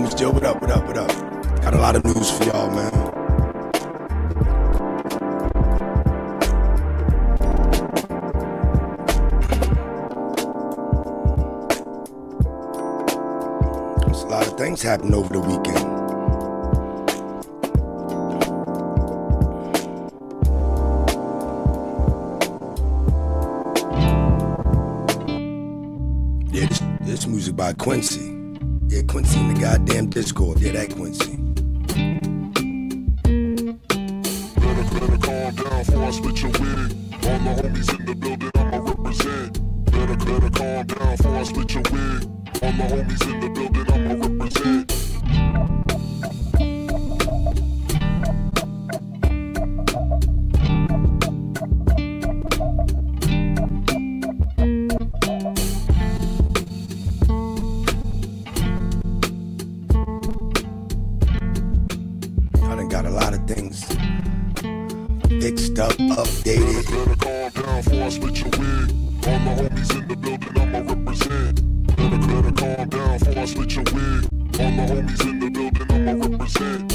news, Joe. What up? Got a lot of news for y'all, man. There's a lot of things happened over the weekend. Yeah, this music by Quincy. Yeah, Quincy in the goddamn Discord. Yeah, that Quincy. Better calm down before I split your wig. All my homies in the building, I'ma represent. Better calm down before I split your wig. All my homies in the building, I'ma represent. Got a lot of things fixed up, updated. Better calm down before I split your wig. All my homies in the building, I'ma represent. Better calm down before I split your wig. All my homies in the building, I'ma represent.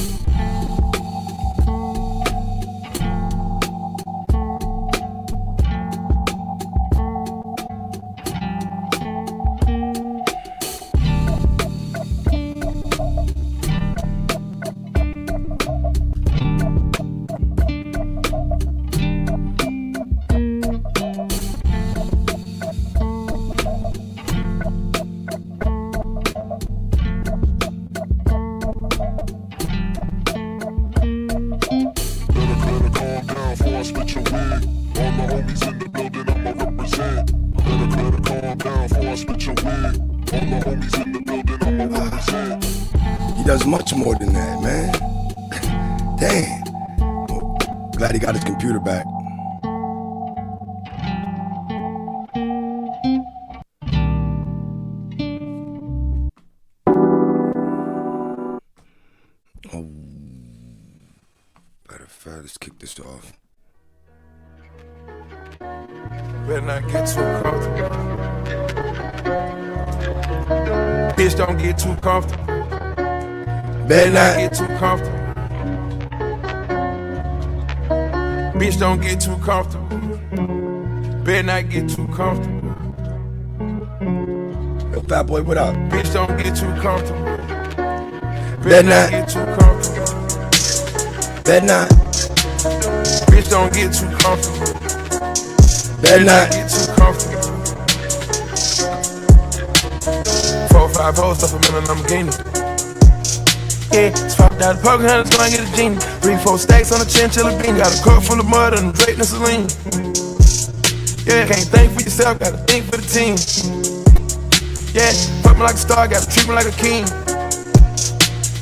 Split your wig. All my homies in the building, I'ma represent. Better calm down before I split your wig. All my homies in the building, I'ma represent. He does much more than that, man. Damn. Glad he got his computer back. Oh, let's kick this off. Better not get too comfortable. Bitch, don't get too comfortable. Better not get too comfortable. Bitch, don't get too comfortable. Better not get too comfortable. Yo, fat boy, what up? Bitch, don't get too comfortable. Better not get too comfortable. Better not. Bitch, don't get too comfortable. Better not get too comfortable. 4 or 5 hoes stuff a million, I'm gaining. Yeah, swapped out the poker hunters, go and get a genie. 3, 4 stacks on a chinchilla bean. Got a cup full of mud and Drake and Celine. Yeah, can't think for yourself, gotta think for the team. Yeah, fuck me like a star, gotta treat me like a king.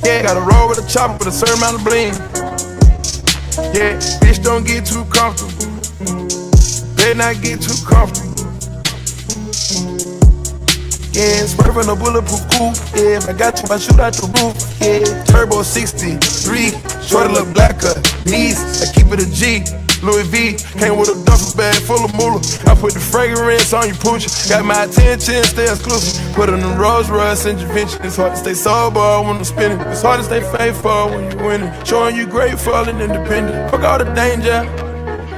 Yeah, gotta roll with a chopper with a certain amount of bling. Yeah, bitch, don't get too comfortable. Better not get too comfortable. Yeah, swerving a bulletproof coupe. Yeah, if I got you, I shoot out the roof. Yeah, turbo 63, shorty look blacker. Knees, I keep it a G. Louis V, came with a duffel bag full of moolah. I put the fragrance on your pooch. Got my attention, stay exclusive. Put on the Rolls Royce intervention. It's hard to stay sober when I'm spinning. It's hard to stay faithful when you're winning. Showing you grateful and independent. Fuck all the danger.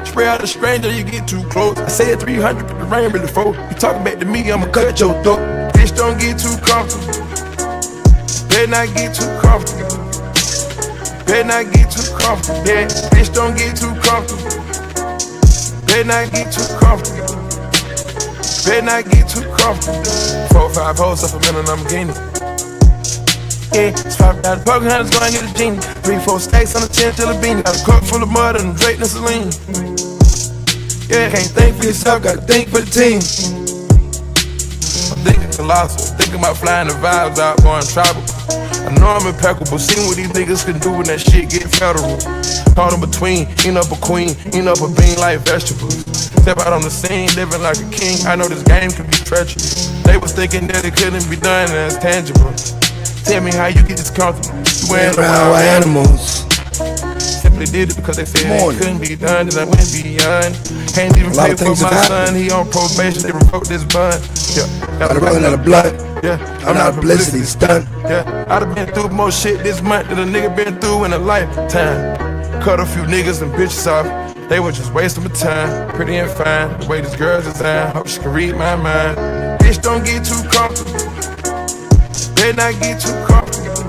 Spray out a stranger, you get too close. I say it 300, but the rain really fall. You talking back to me, I'ma cut your throat. Bitch, don't get too comfortable. Better not get too comfortable. Better not get too comfortable. Yeah, bitch, don't get too comfortable. Better not get too comfortable. Better not get too comfortable. 4 or 5 hoes up a minute, I'm gaining. Yeah, swapped out the poker hunters, go and get a genie. 3, 4 stacks on a chinchilla beanie. Got a cup full of mud and Drake and Celine. Yeah, can't think for yourself, gotta think for the team. I'm thinking colossal, thinking about flying the vibes out, going tribal. I know I'm impeccable, seeing what these niggas can do when that shit get federal. Caught in between, eating up a queen, eating up a bean like vegetables. Step out on the scene, living like a king. I know this game can be treacherous. They was thinking that it couldn't be done and it's tangible. Tell me how you get this comfortable. You wearing around with animals. Simply did it because they said it couldn't be done, and I went beyond. Can't even pay for my son, he on probation, they revoked this bond. Yeah, gotta run out of blood. Yeah, I'm not a publicity stunt. Yeah, I done been through more shit this month than a nigga been through in a lifetime. Cut a few niggas and bitches off. They were just wasting my time. Pretty and fine, the way this girl's designed. Hope she can read my mind. Bitch, don't get too comfortable. Better not get too comfortable.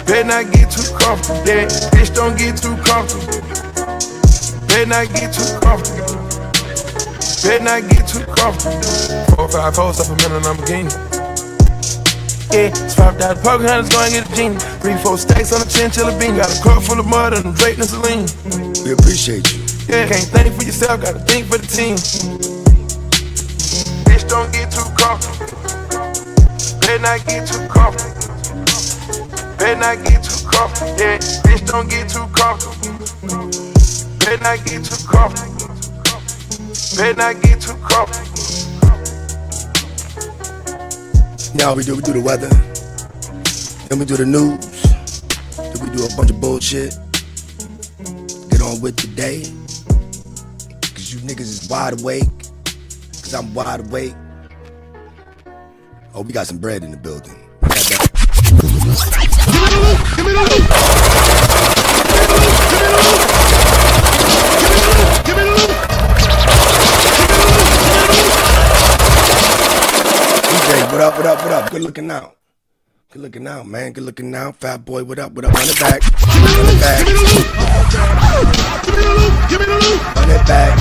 Better not get too comfortable. Yeah, bitch, don't get too comfortable. Better not get too comfortable. Better not get too comfortable. 4 or 5 posts up a minute, Lamborghini. Yeah, it's $5 poker hunters going get a genie. 3, 4 stacks on a chinchilla bean. Got a cup full of mud and Drake and Celine. We appreciate you. Yeah, can't think for yourself, gotta think for the team. Bitch, don't get too comfortable. Better not get too comfortable. Better not get too comfortable. Yeah, bitch, don't get too comfortable. Better not get too comfortable. Better not get too comfortable. Now we do the weather, then we do the news, then we do a bunch of bullshit. Get on with the day, cause you niggas is wide awake, cause I'm wide awake. Oh, we got some bread in the building. Give me the loot. What up, what up, what up? Good looking out. Good looking out, man. Good looking out. Fat boy, what up, what up? Run it back. Run it back. Give me the loot. Give me the loot. Run it back.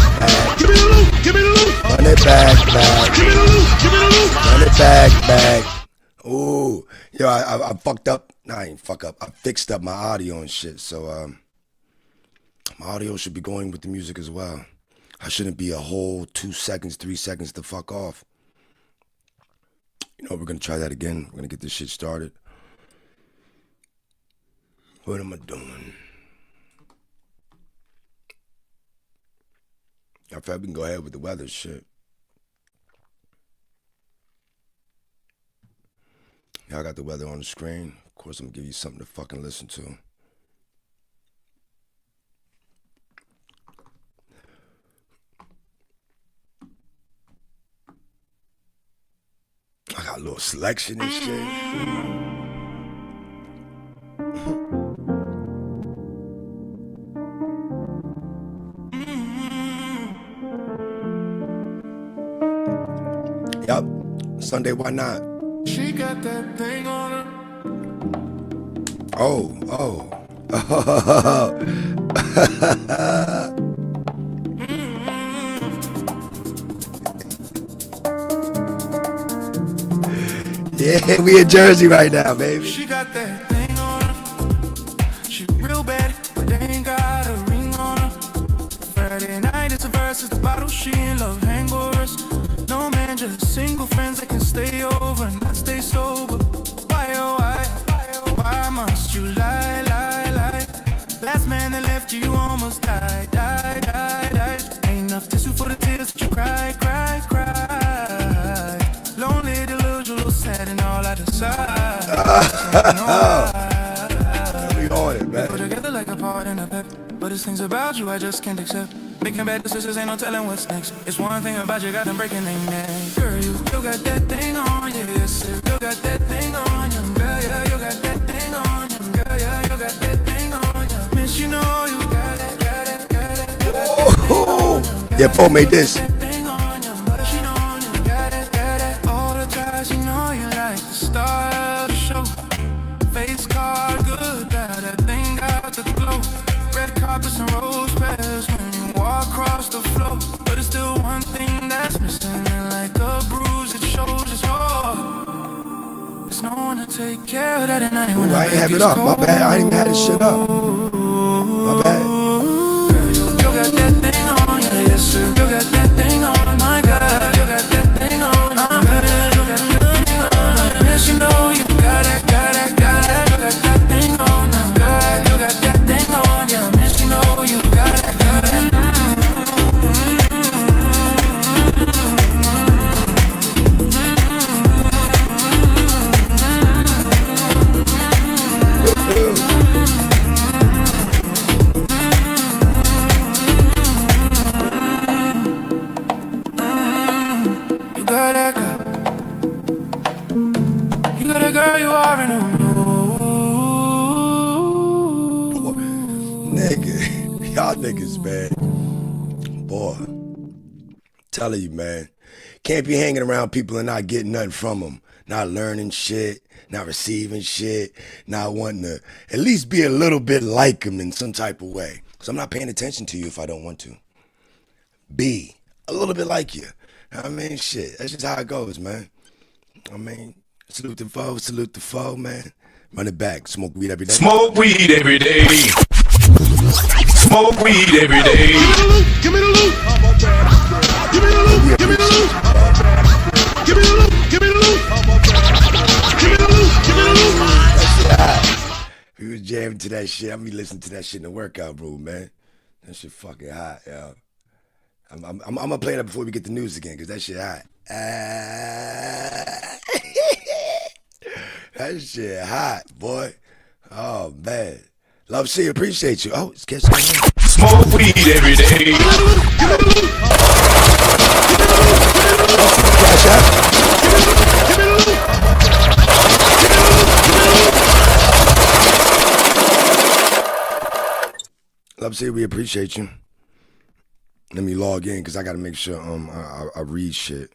Give me the loot. Give me the loot. Run it back. Give me the loot. Give me the loot. Run it back. Ooh. Yo, I fucked up. Nah, I ain't fuck up. I fixed up my audio and shit. So, my audio should be going with the music as well. I shouldn't be a whole 2 seconds, 3 seconds to fuck off. You know, we're going to try that again. We're going to get this shit started. What am I doing? I feel we can go ahead with the weather shit. Yeah, I got the weather on the screen. Of course, I'm going to give you something to fucking listen to. I got a little selection and shit. Yup. Sunday, why not? She got that thing on her. Oh. Yeah, we in Jersey right now, baby. She got that thing on her. She real bad, but they ain't got a ring on her. Friday night it's a versus the bottle. She in love hangovers. No man, just single friends that can stay over and not stay sober. Why, oh why must you lie? Last man that left you almost died. Ain't enough tissue for the tears that you cry. Lonely, delusional, sad and all I decide. We on it, man. Put together like a part and a pep. But it's things about you I just can't accept. Making bad decisions, ain't no telling what's next. It's one thing about you, got them breaking their neck. Girl, you still got that thing on you. Yes, you still got that thing on you. Girl, yeah, you got that thing on you. Girl, yeah, you got that thing on you. Miss, you know you got it. Oh, yeah, Paul made this. All the times you know you like the star of the show. Face card, good, bad, that thing got the glow. Red carpets and rose petals when you walk across the floor. But it's still one thing that's missing, and like a bruise, it shows it's raw. There's no one to take care of that at night. Ooh, I ain't have it up. My bad. I ain't had this shit up. My bad. Girl, you got that thing on you. Yes, sir. You got that thing on. My God, you got that thing on. I'm good. You got that thing on. Yes, you know you got it. You got that thing on. I'm good. You got that thing on. Yeah, miss, you know you got it. Girl, you already know. Nigga, y'all niggas, man. Boy, telling you, man. Can't be hanging around people and not getting nothing from them. Not learning shit, not receiving shit, not wanting to at least be a little bit like them in some type of way. So I'm not paying attention to you if I don't want to. Be a little bit like you. I mean, shit, that's just how it goes, man. I mean, salute the foe, man. Run it back, smoke weed every day. Smoke weed every day. Smoke weed every day. Give me the loot. Give me the loot. Give me the loot. Give me the loot. Give me the loot. Give me the loot. Give me the loot. That shit hot. We was jamming to that shit. I'm be listening to that shit in the workout room, man. That shit fucking hot, yo. I'm gonna play that before we get the news again, cause that shit hot. That shit hot, boy. Oh man. Love, see, appreciate you. Oh, it's catching me. Smoke weed every day. Cash out. Love, see, we appreciate you. Let me log in because I gotta make sure I read shit.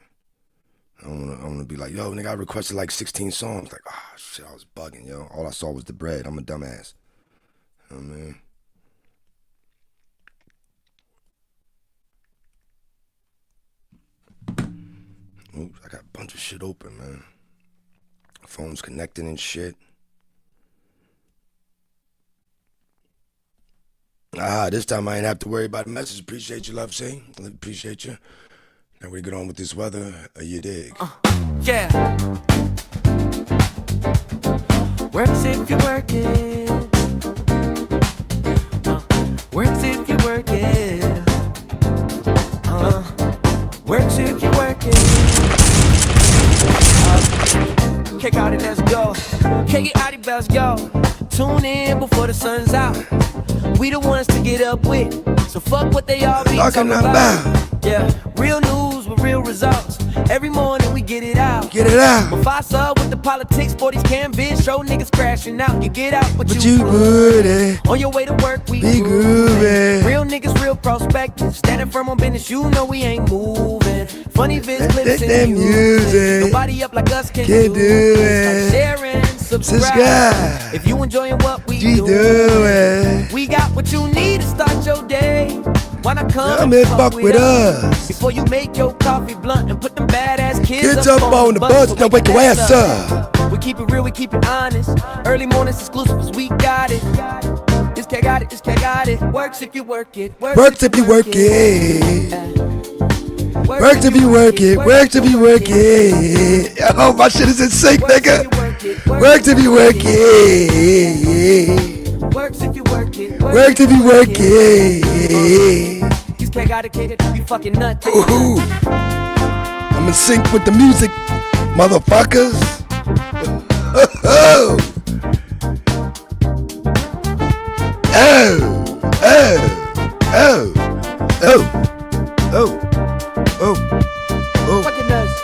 I wanna be like, yo, nigga, I requested like 16 songs. Like, ah, shit, I was bugging, yo. All I saw was the bread. I'm a dumbass. You know what I mean? Oops, I got a bunch of shit open, man. Phone's connecting and shit. This time I ain't have to worry about the message. Appreciate you, Love, see? Appreciate you. Now we get on with this weather, you dig? Yeah. Works if you work it. Works if you work it. Works if you work it. Kick out it, let's go. Kick it out it, let's go. Tune in before the sun's out. We the ones to get up with. So fuck what they all be talking about. Yeah, real news with real results. Every morning we get it out. Get it out. Mufasa with the politics, for these canvas, show niggas crashing out. You get out what you would. On your way to work, we be grooving. Real niggas, real prospective. Standing firm on business, you know we ain't moving. Funny vids, clips, and music. Nobody up like us can do it. Sharing, subscribe. If you enjoying what we doing, we got what you need to start your day. Why not come and fuck with us? Before you make your coffee blunt and put them badass kids up on the bus. Now wake your ass up. We keep it real, we keep it honest. Early mornings exclusives, we got it. This cat got it, this cat got it. Works if you work it. Works if you work it. Works if you work it. Works if you work it. Oh, my shit is in sync, nigga. Works if you work it. Works if you work it. Works if you work it. This cat got it, kid. You fucking nuts. I'm in sync with the music, motherfuckers. Oh, Fucking nuts.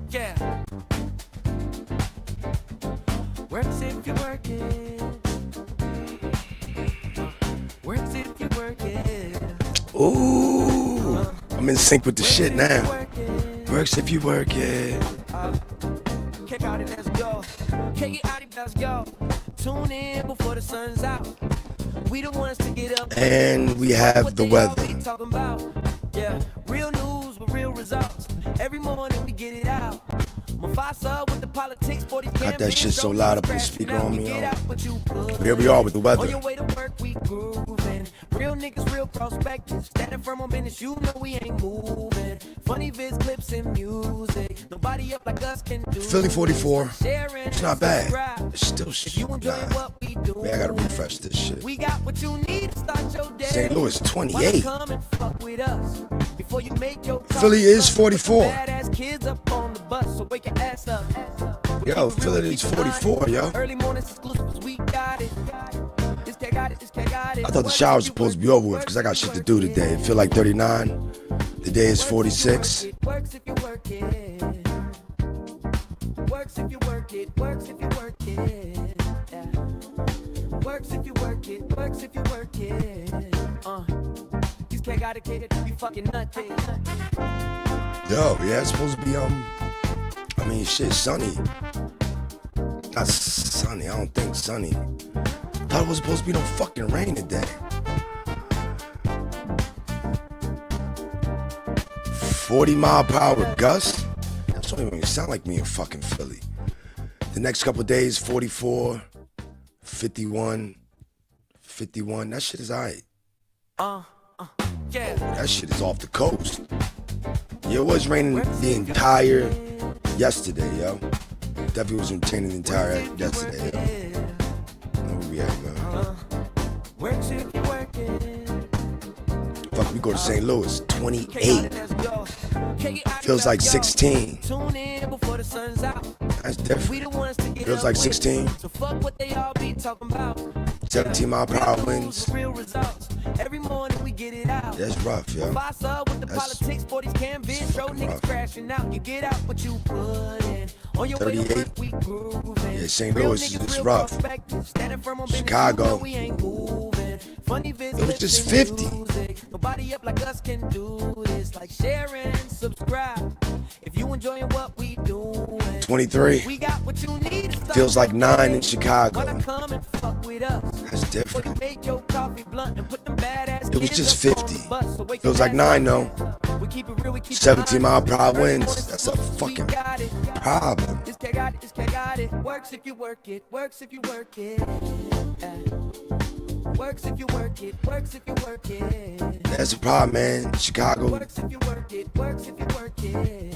Yeah. Works if you work it. Works if you work it. ooh, I'm in sync with the shit now. Works if you work it. Kick out it, let's go. Kick it out it, let's go. Tune in before the sun's out. We the ones to get up. And we have the weather. Yeah, real news with real results. Every morning we get it out. Mufasa with the politics, 40 Got that shit so loud up in the speaker on me, yo. But here we are with the weather. On your way to work, we grooving. Real niggas, real prospective. Standing firm on business, you know we ain't moving. Funny vids, clips, and music. Nobody up like us can do. Philly 44. It's not bad. It's still shit. Man, I gotta refresh this shit. We got what you need to start your day. St. Louis 28. Come and fuck with us before you make your Philly is 44. badass kids up on the bus, so wake your ass up. Yo, Philly is 44, yo. Early mornings exclusives, we got it. This cat got I thought the shower was supposed to be over with because I got shit to do today. It feel like 39. The day is 46. Works if you work it. Works if you work it. Works if you work it. Yeah. Works if you work it. Works if you work it. These kids got it, you fucking nutty. Yo, yeah, it's supposed to be I mean, shit, sunny. Not sunny. I don't think sunny. Thought it was supposed to be no fucking rain today. 40-mile-per-hour gust? That don't even sound like me in fucking Philly. The next couple of days, 44, 51, 51. That shit is alright. Yeah. That shit is off the coast. Yeah, it was raining the entire yesterday, yo. Definitely was raining the entire yesterday, yo. Where we at, man? Works if you work it. Fuck, we go to St. Louis, 28. Feels like 16. Tune in before the sun's out. That's different. Feels like 16. So fuck what they all be talking about. 17-mile-per-hour winds. Real results. Every morning we get it out. That's rough, yo. With the politics, 40s can be show niggas crashing out. You get out what you put in. On your 38. way to work, we grooving. Yeah, St. Louis is rough. Chicago. We ain't moving. Funny it was just 50. Nobody up like us can do this. Like share and subscribe. If you enjoying what we doing. 23. We got what you need. Feels like 9 in Chicago. Come and fuck with us. That's different. It was just 50. Feels like 9 though. 17-mile-per-hour winds. That's a fucking problem. This got it. Works if you work it. Works if you work it. Works if you work it. Works if you work it. That's a problem, man. Chicago. Works if you work it. Works if you work it.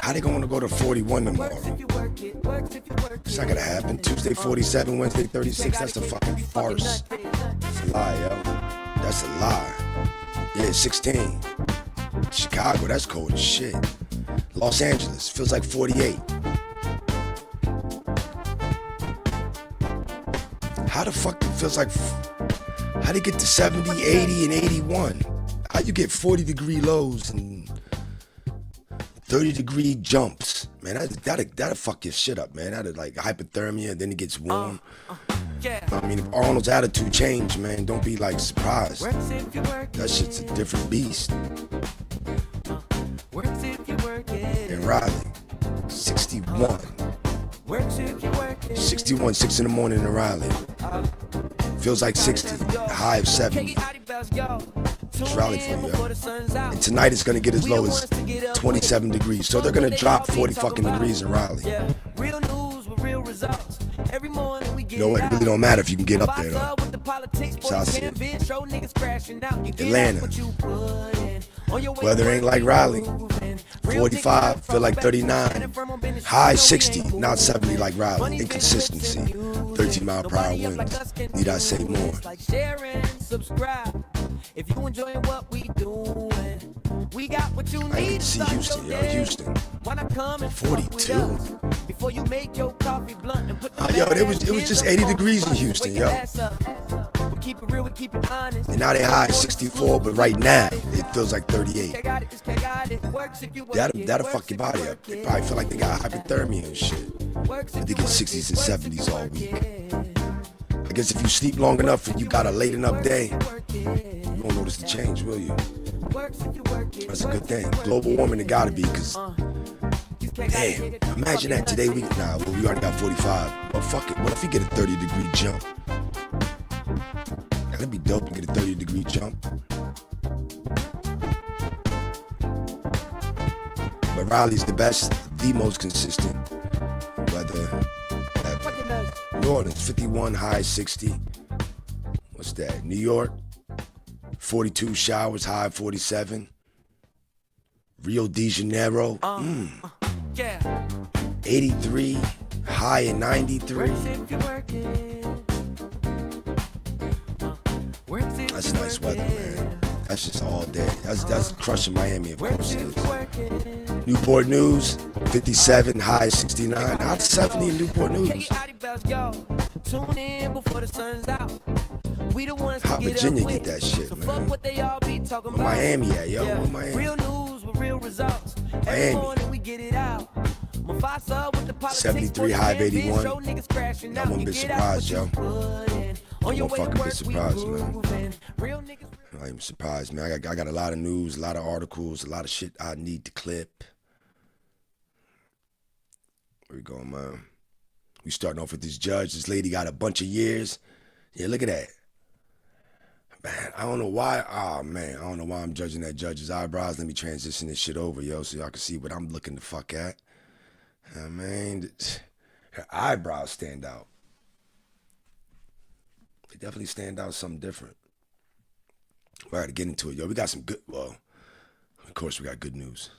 How they gonna go to 41 tomorrow? Works if you work it. Works if you work it. It's not gonna happen. Tuesday 47, Wednesday 36. That's a fucking farce. That's a lie, yo. That's a lie. Yeah, 16. Chicago, that's cold as shit. Los Angeles, feels like 48. How the fuck it feels like, how do you get to 70, 80, and 81? How you get 40-degree lows and 30-degree jumps? Man, that'll fuck your shit up, man. That'll like hypothermia, then it gets warm. I mean, if Arnold's attitude changed, man, don't be like surprised. That shit's a different beast. In Raleigh, 61. 61, 6 in the morning in Raleigh. Feels like 60, a high of 70. It's Raleigh for you, yo. And tonight it's gonna get as low as 27 degrees. So they're gonna drop 40 fucking degrees in Raleigh. You know what? It really don't matter if you can get up there, though. So I see it. Atlanta. Weather ain't like Raleigh. 45, feel like 39. High 60, not 70 like Raleigh. Inconsistency. 13-mile-per-hour winds. Need I say more? If you enjoying what we doing, we got what you need. I need to see Houston, yo. Houston. 42. Before you make your coffee blunt and put yo, it was just 80 degrees in Houston, yo. And now they high 64, but right now it feels like 38. That'll fuck your body up. They probably feel like they got hypothermia and shit. But they get 60s and 70s all week. I guess if you sleep long enough and you got a late enough day, you won't notice the change, will you? That's a good thing. Global warming, it gotta be, because damn, imagine that today we already got 45. Well, fuck it. What if you get a 30-degree jump? That'd be dope to get a 30-degree jump. But Raleigh's the best, the most consistent weather ever. New Orleans, 51, high 60. What's that? New York, 42 showers, high 47. Rio de Janeiro, 83, high at 93. That's nice weather, man. That's just all day. That's crushing Miami, of course it is. Newport News, 57, high 69. Hot 70 in Newport News. We the ones How to get Virginia up get with. that shit, So man? fuck what they all be talking Where about. Miami at, yo? Where Miami? Real news with real results. Every Miami. morning we get it out. Mufasa with the politics 73 Hive 81. show niggas crashing Y'all out. wouldn't You be get out surprised, what you put in. On your Won't way to fucking be work, we surprised, man. moving. Real niggas. I ain't surprised, man. I got a lot of news, a lot of articles, a lot of shit I need to clip. Where we going, man? We starting off with this judge. This lady got a bunch of years. Yeah, look at that. Man, I don't know why. Oh, man, I don't know why I'm judging that judge's eyebrows. Let me transition this shit over, yo, so y'all can see what I'm looking the fuck at. I mean, her eyebrows stand out. They definitely stand out something different. All right, to get into it, yo. We got some good, well, of course we got good news.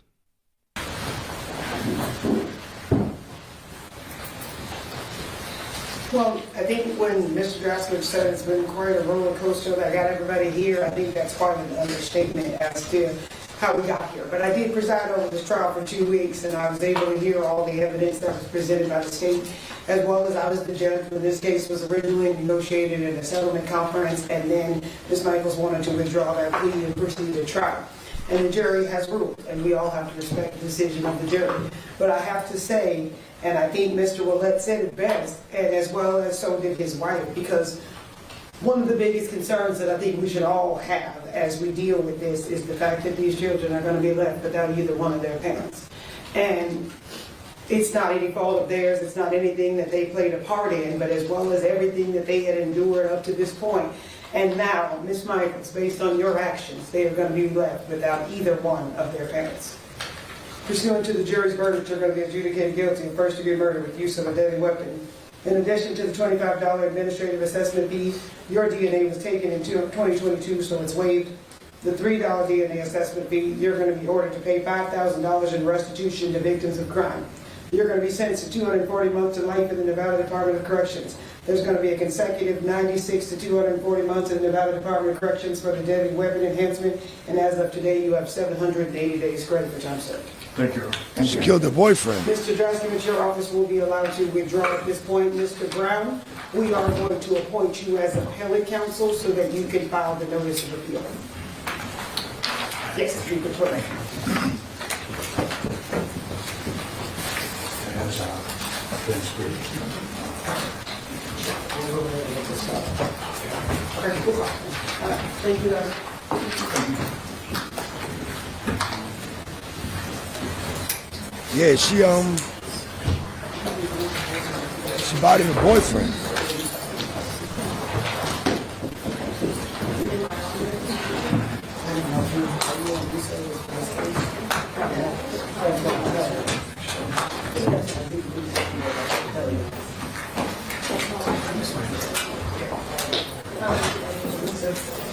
Well, I think when Mr. Draskovich said it's been quite a roller coaster that got everybody here, I think that's quite an understatement as to how we got here. But I did preside over this trial for 2 weeks, and I was able to hear all the evidence that was presented by the state, as well as I was the judge when this case was originally negotiated in a settlement conference, and then Ms. Michaels wanted to withdraw that plea and proceed to trial. And the jury has ruled, and we all have to respect the decision of the jury. But I have to say, and I think Mr. Willett said it best, and as well as so did his wife, because one of the biggest concerns that I think we should all have as we deal with this is the fact that these children are going to be left without either one of their parents. And it's not any fault of theirs, it's not anything that they played a part in, but as well as everything that they had endured up to this point. And now, Ms. Michaels, based on your actions, they are going to be left without either one of their parents. Pursuant to the jury's verdict, you're going to be adjudicated guilty of first-degree murder with use of a deadly weapon. In addition to the $25 administrative assessment fee, your DNA was taken in 2022, so it's waived. The $3 DNA assessment fee, you're going to be ordered to pay $5,000 in restitution to victims of crime. You're going to be sentenced to 240 months to life in the Nevada Department of Corrections. There's going to be a consecutive 96 to 240 months in the Nevada Department of Corrections for the deadly weapon enhancement, and as of today, you have 780 days credit for time served. Thank you. She killed her boyfriend. Mr. Draskovich, your office will be allowed to withdraw at this point. Mr. Brown, we are going to appoint you as appellate counsel so that you can file the notice of appeal. Yes, you can put it. Thank you, Doctor. Yeah, she bodied her boyfriend.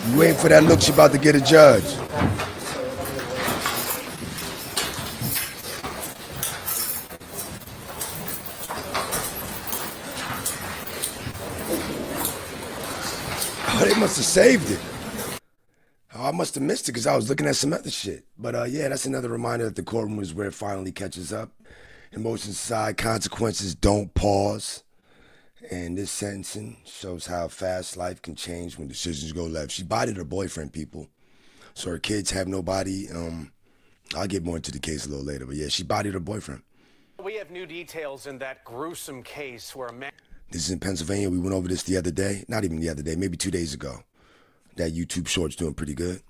You waiting for that look, she about to get a judge. Oh, they must have saved it. Oh, I must have missed it because I was looking at some other shit. But yeah, that's another reminder that the courtroom is where it finally catches up. Emotions aside, consequences don't pause. And this sentencing shows how fast life can change when decisions go left. She bodied her boyfriend, people. So her kids have nobody. I'll get more into the case a little later. But yeah, she bodied her boyfriend. We have new details in that gruesome case where a man... This is in Pennsylvania. We went over this the other day. Not even the other day, maybe 2 days ago. That YouTube short's doing pretty good.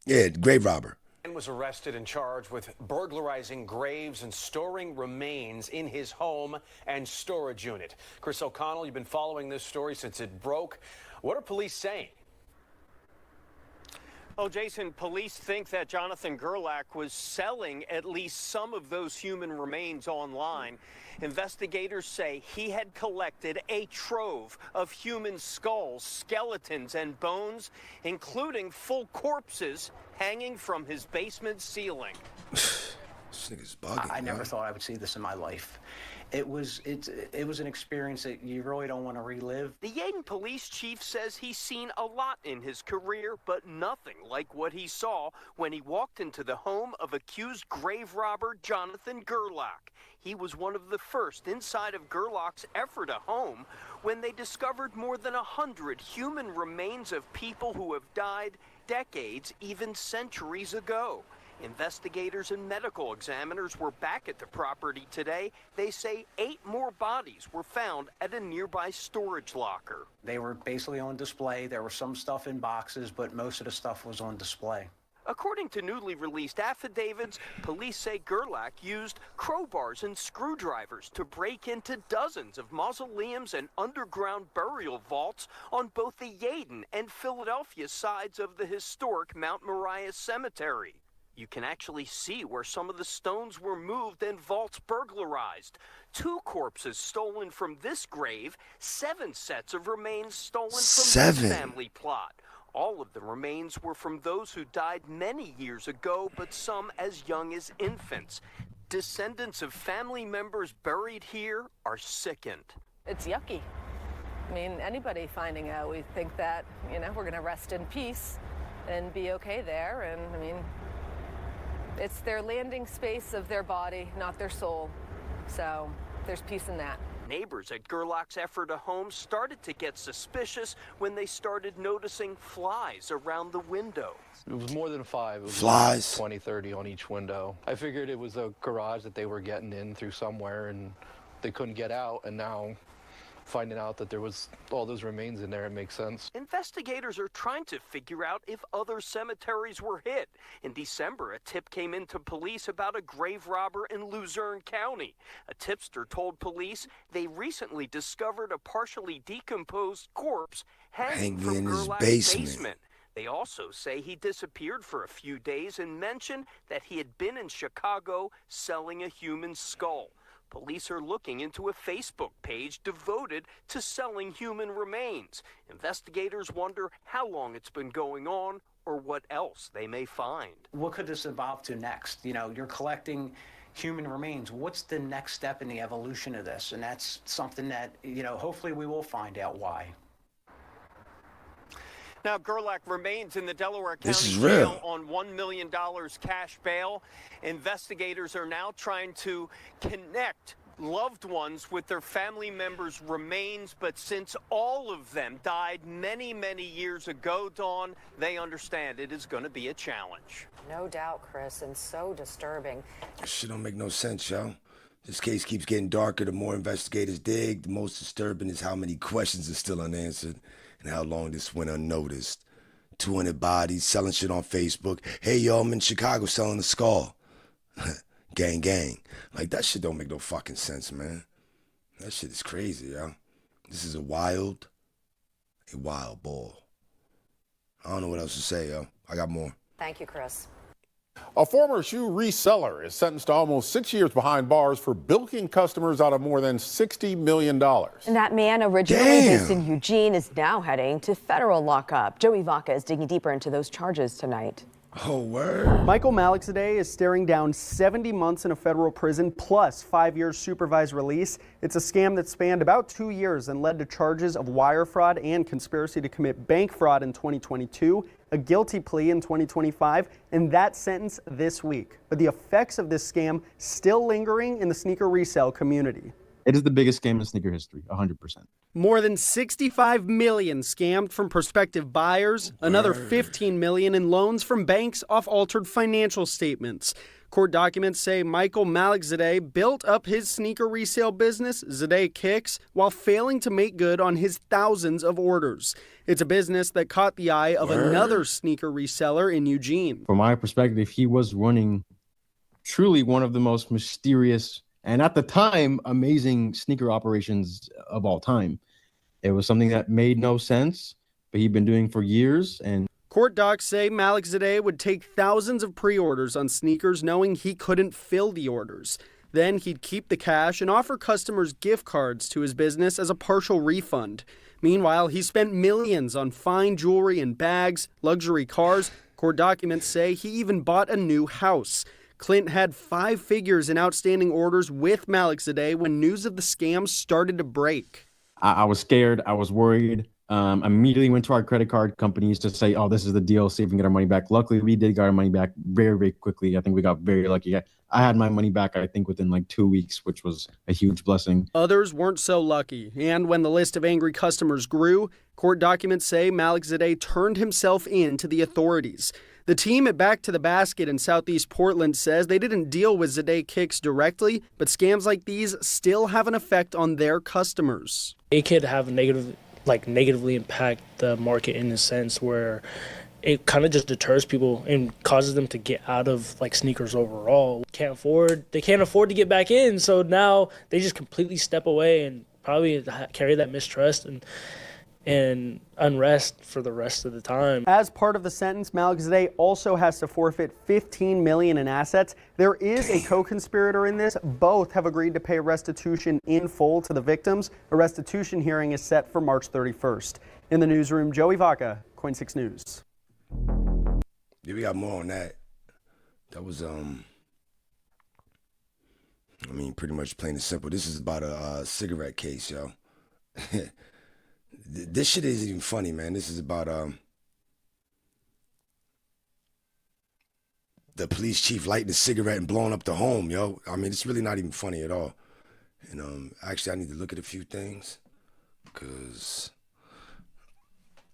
Yeah, grave robber. Was arrested and charged with burglarizing graves and storing remains in his home and storage unit. Chris O'Connell, you've been following this story since it broke. What are police saying? Oh, Jason, police think that Jonathan Gerlach was selling at least some of those human remains online. Investigators say he had collected a trove of human skulls, skeletons, and bones, including full corpses hanging from his basement ceiling. This nigga's bugging. I never thought I would see this in my life. It was an experience that you really don't want to relive. The Yeadon police chief says he's seen a lot in his career, but nothing like what he saw when he walked into the home of accused grave robber Jonathan Gerlach. He was one of the first inside of Gerlach's Ephrata home when they discovered more than 100 human remains of people who have died decades, even centuries ago. Investigators and medical examiners were back at the property today. They say 8 more bodies were found at a nearby storage locker. They were basically on display. There was some stuff in boxes, but most of the stuff was on display. According to newly released affidavits, police say Gerlach used crowbars and screwdrivers to break into dozens of mausoleums and underground burial vaults on both the Yeadon and Philadelphia sides of the historic Mount Moriah Cemetery. You can actually see where some of the stones were moved and vaults burglarized. 2 corpses stolen from this grave, 7 sets of remains stolen from this family plot. All of the remains were from those who died many years ago, but some as young as infants. Descendants of family members buried here are sickened. It's yucky. I mean, anybody finding out, we think that, we're going to rest in peace and be okay there. And I mean, it's their landing space of their body, not their soul. So there's peace in that. Neighbors at Gerlach's Ephrata home started to get suspicious when they started noticing flies around the window. It was more than 5. It was Flies. 20, 30 on each window. I figured it was a garage that they were getting in through somewhere and they couldn't get out, and now finding out that there was all those remains in there, it makes sense. Investigators are trying to figure out if other cemeteries were hit. In December, a tip came into police about a grave robber in Luzerne County. A tipster told police they recently discovered a partially decomposed corpse hanging from in his Gerlach's basement. They also say he disappeared for a few days and mentioned that he had been in Chicago selling a human skull. Police are looking into a Facebook page devoted to selling human remains. Investigators wonder how long it's been going on or what else they may find. What could this evolve to next? You're collecting human remains. What's the next step in the evolution of this? And that's something that, hopefully we will find out why. Now, Gerlach remains in the Delaware County jail on $1 million cash bail. Investigators are now trying to connect loved ones with their family members' remains, but since all of them died many, many years ago, Dawn, they understand it is going to be a challenge. No doubt, Chris, and so disturbing. This shit don't make no sense, yo. This case keeps getting darker the more investigators dig. The most disturbing is how many questions are still unanswered and how long this went unnoticed. 200 bodies, selling shit on Facebook. Hey, yo, I'm in Chicago selling a skull. Gang, gang. Like, that shit don't make no fucking sense, man. That shit is crazy, yo. This is a wild ball. I don't know what else to say, yo. I got more. Thank you, Chris. A former shoe reseller is sentenced to almost 6 years behind bars for bilking customers out of more than $60 million. And that man, originally based in Eugene, is now heading to federal lockup. Joey Vaca is digging deeper into those charges tonight. Oh, word. Michael Malikzadeh is staring down 70 months in a federal prison plus 5 years supervised release. It's a scam that spanned about 2 years and led to charges of wire fraud and conspiracy to commit bank fraud in 2022, a guilty plea in 2025, and that sentence this week. But the effects of this scam still lingering in the sneaker resale community. It is the biggest scam in sneaker history, 100%. More than $65 million scammed from prospective buyers, another $15 million in loans from banks off altered financial statements. Court documents say Michael Malikzadeh built up his sneaker resale business, Zadeh Kicks, while failing to make good on his thousands of orders. It's a business that caught the eye of another sneaker reseller in Eugene. From my perspective, he was running truly one of the most mysterious and at the time, amazing sneaker operations of all time. It was something that made no sense, but he'd been doing for years. And court docs say Malikzadeh would take thousands of pre-orders on sneakers knowing he couldn't fill the orders. Then he'd keep the cash and offer customers gift cards to his business as a partial refund. Meanwhile, he spent millions on fine jewelry and bags, luxury cars. Court documents say he even bought a new house. Clint had 5 figures in outstanding orders with Malikzadeh when news of the scam started to break. I was scared. I was worried. Immediately went to our credit card companies to say, oh, this is the deal, see if we can get our money back. Luckily, we did get our money back very, very quickly. I think we got very lucky. I had my money back, I think, within like 2 weeks, which was a huge blessing. Others weren't so lucky. And when the list of angry customers grew, court documents say Malikzadeh turned himself in to the authorities. The team at Back to the Basket in Southeast Portland says they didn't deal with Zadeh kicks directly, but scams like these still have an effect on their customers. It could have negatively impact the market in a sense where it kind of just deters people and causes them to get out of like sneakers overall. They can't afford to get back in, so now they just completely step away and probably carry that mistrust and unrest for the rest of the time. As part of the sentence, Malikzadeh also has to forfeit $15 million in assets. There is a co-conspirator in this. Both have agreed to pay restitution in full to the victims. A restitution hearing is set for March 31st. In the newsroom, Joey Vaca, Coin 6 News. Yeah, we got more on that. That was, pretty much plain and simple. This is about a cigarette case, yo. This shit isn't even funny, man. This is about the police chief lighting a cigarette and blowing up the home, yo. It's really not even funny at all. And actually, I need to look at a few things because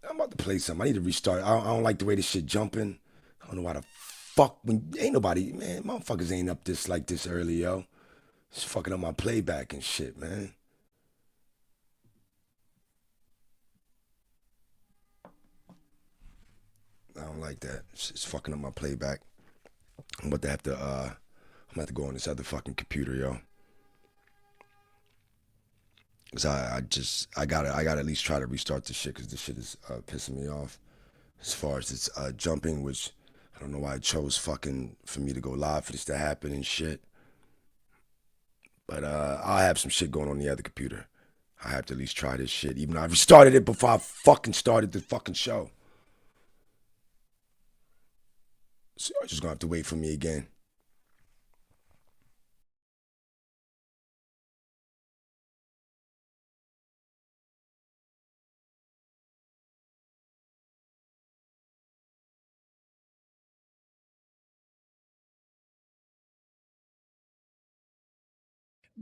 I'm about to play something. I need to restart. I don't like the way this shit jumping. I don't know why the fuck ain't nobody, man. Motherfuckers ain't up this like this early, yo. It's fucking up my playback and shit, man. I don't like that. It's fucking up my playback. I'm about to have to go on this other fucking computer, yo. Cause I gotta at least try to restart this shit, cause this shit is pissing me off. As far as it's jumping, which I don't know why it chose fucking for me to go live for this to happen and shit. But I'll have some shit going on the other computer. I have to at least try this shit, even though I restarted it before I fucking started the fucking show. So you're just gonna have to wait for me again.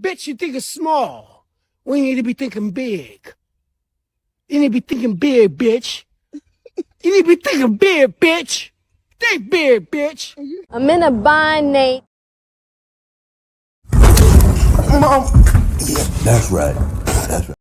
Bitch, you think it's small. We need to be thinking big. You need to be thinking big, bitch. You need to be thinking big, bitch. Think big, bitch. I'm in a bind, Nate. Mom. Yeah, that's right. That's right.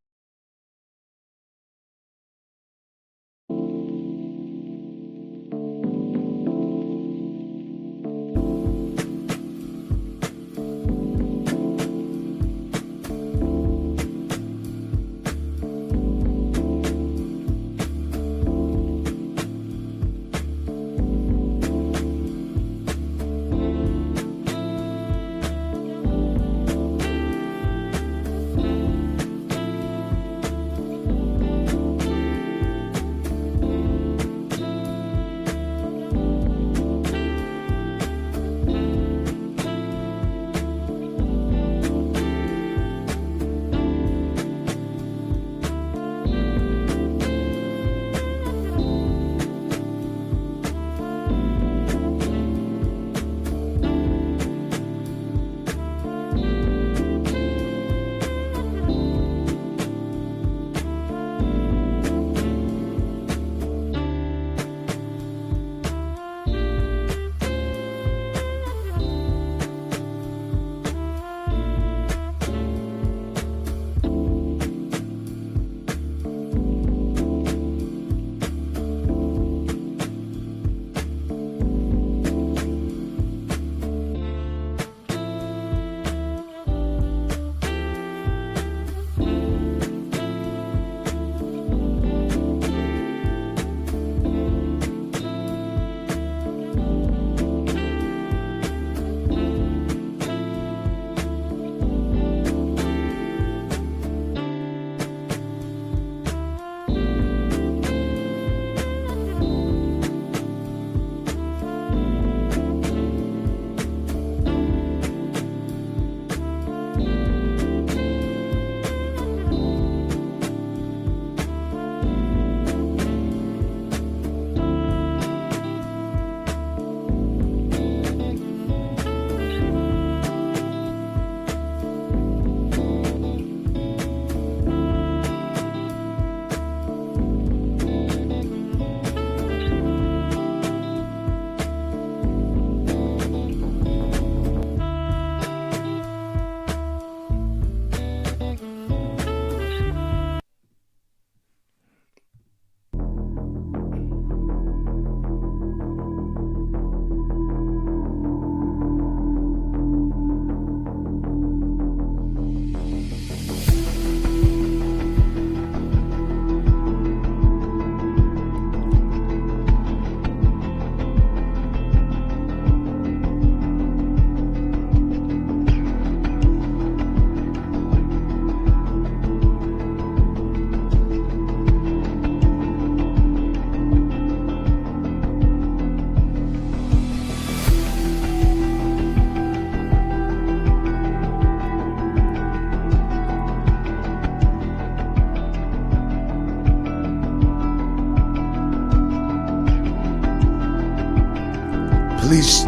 Police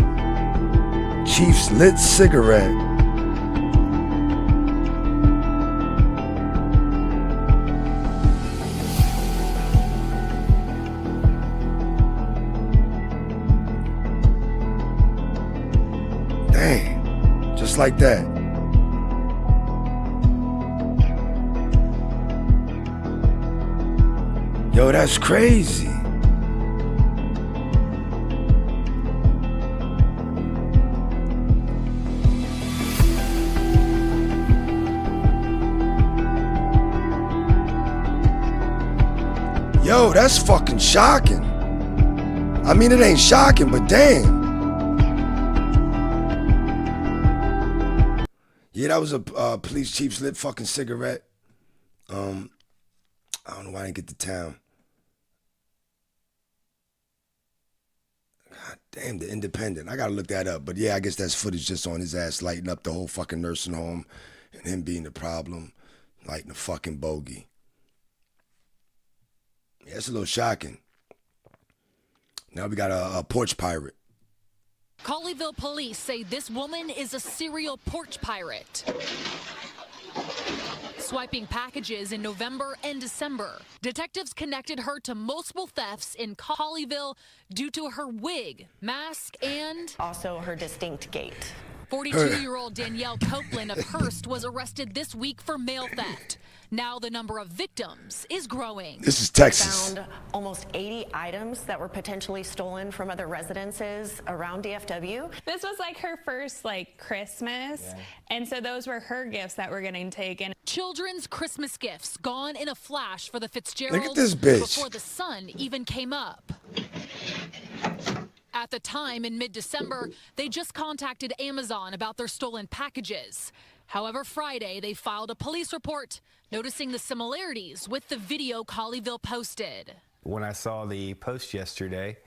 chief's lit cigarette. Dang, just like that. Yo, that's crazy. Yo, that's fucking shocking. I mean, it ain't shocking, but damn. Yeah, that was a police chief's lit fucking cigarette. I don't know why I didn't get to town. God damn, the Independent. I gotta look that up. But yeah, I guess that's footage just on his ass lighting up the whole fucking nursing home and him being the problem, lighting the fucking bogey. Yeah, it's a little shocking. Now we got a porch pirate. Colleyville police say this woman is a serial porch pirate. Swiping packages in November and December. Detectives connected her to multiple thefts in Colleyville due to her wig, mask, and also her distinct gait. 42-year-old Danielle Copeland of Hearst was arrested this week for mail theft. Now the number of victims is growing. This is Texas. Found almost 80 items that were potentially stolen from other residences around DFW. This was like her first Christmas, and so those were her gifts that were getting taken. Children's Christmas gifts gone in a flash for the Fitzgeralds. Look at this bitch. Before the sun even came up. At the time, in mid-December, they just contacted Amazon about their stolen packages. However, Friday, they filed a police report noticing the similarities with the video Colleyville posted. When I saw the post yesterday,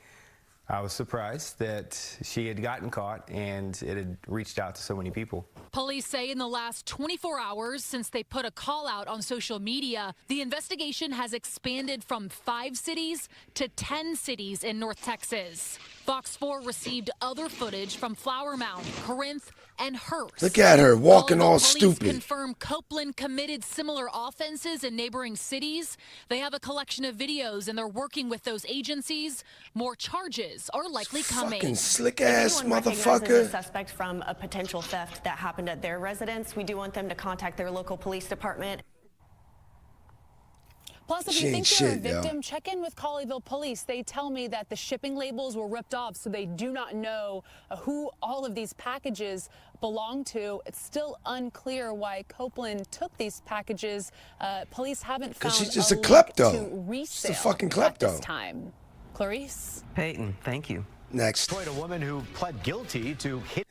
I was surprised that she had gotten caught and it had reached out to so many people. Police say in the last 24 hours since they put a call out on social media, the investigation has expanded from 5 cities to 10 cities in North Texas. Fox 4 received other footage from Flower Mound, Corinth, and Hearst. Look at her walking all Police stupid. confirm Copeland committed similar offenses in neighboring cities. They have a collection of videos and they're working with those agencies. More charges are likely coming. Fucking slick ass If anyone recognizes motherfucker. a suspect from a potential theft that happened at their residence, we do want them to contact their local police department. Plus, if She you ain't think you're a shit, yo. victim, check in with Colleyville police. They tell me that the shipping labels were ripped off, so they do not know who all of these packages belong to. It's still unclear why Copeland took these packages. Police haven't found She's just a link klepto. to resale She's a fucking at this klepto. time. Clarice? Peyton, thank you. Next. Detroit, a woman who pled guilty to hit.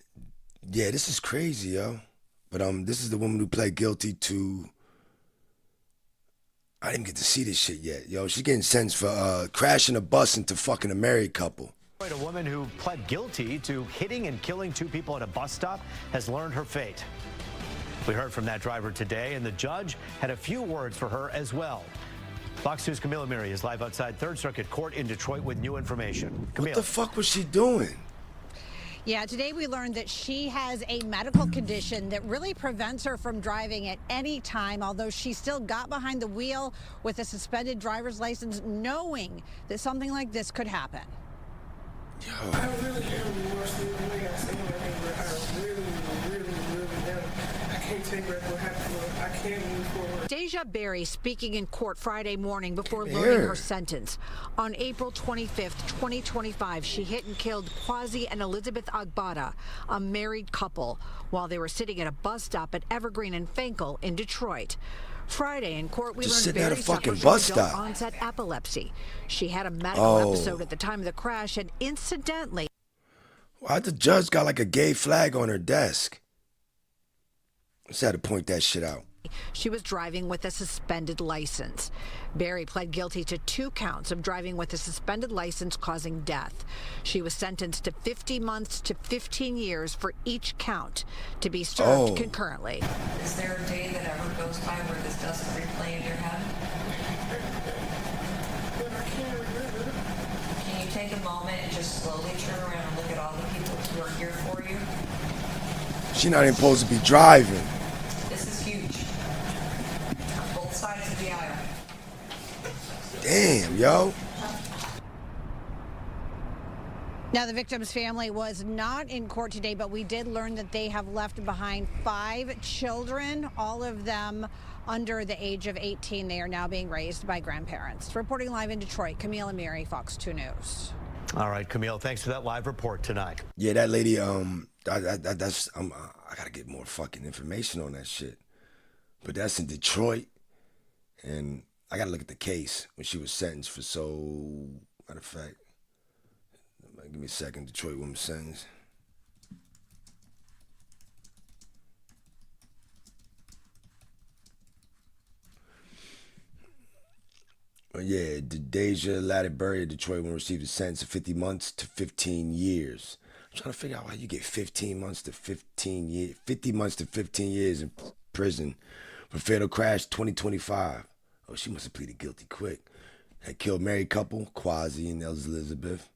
Yeah, this is crazy, yo. But this is the woman who pled guilty to. I didn't get to see this shit yet, yo. She's getting sentenced for crashing a bus into fucking a married couple. A woman who pled guilty to hitting and killing 2 people at a bus stop has learned her fate. We heard from that driver today, and the judge had a few words for her as well. Fox News' Camila Miri is live outside 3rd Circuit Court in Detroit with new information. Camila. What the fuck was she doing? Yeah, today we learned that she has a medical condition that really prevents her from driving at any time, although she still got behind the wheel with a suspended driver's license, knowing that something like this could happen. I really can't remorse the way I say anything, but I really am. I can't take back what happened. I can't move forward. Deja Berry speaking in court Friday morning before learning her sentence. On April 25th, 2025, she hit and killed Kwasi and Elizabeth Agbada, a married couple, while they were sitting at a bus stop at Evergreen and Fenkell in Detroit. Friday in court, we Just learned sitting at a Berry fucking suffers bus from adult stop. onset epilepsy. She had a medical Oh. episode at the time of the crash and incidentally. Why the judge got like a gay flag on her desk? Just had to point that shit out. She was driving with a suspended license. Berry pled guilty to 2 counts of driving with a suspended license causing death. She was sentenced to 50 months to 15 years for each count to be served concurrently. Is there a day that ever goes by where this doesn't replay in your head? Can you take a moment and just slowly turn around and look at all the people who are here for you? She not even supposed to be driving. This is huge. On both sides of the aisle. Damn, yo. Now, the victim's family was not in court today, but we did learn that they have left behind 5 children, all of them under the age of 18. They are now being raised by grandparents. Reporting live in Detroit, Camille Amiri, Fox 2 News. All right, Camille, thanks for that live report tonight. Yeah, that lady, I gotta get more fucking information on that shit. But that's in Detroit, and I gotta look at the case when she was sentenced for matter of fact, give me a second, Detroit woman sentenced. Yeah, Deja Lattibury, a Detroit woman, received a sentence of 50 months to 15 years. I'm trying to figure out why you get 15 months to 15 years, 50 months to 15 years in prison for fatal crash 2025. Oh, she must have pleaded guilty quick. Had killed married couple, Quasi and Elizabeth.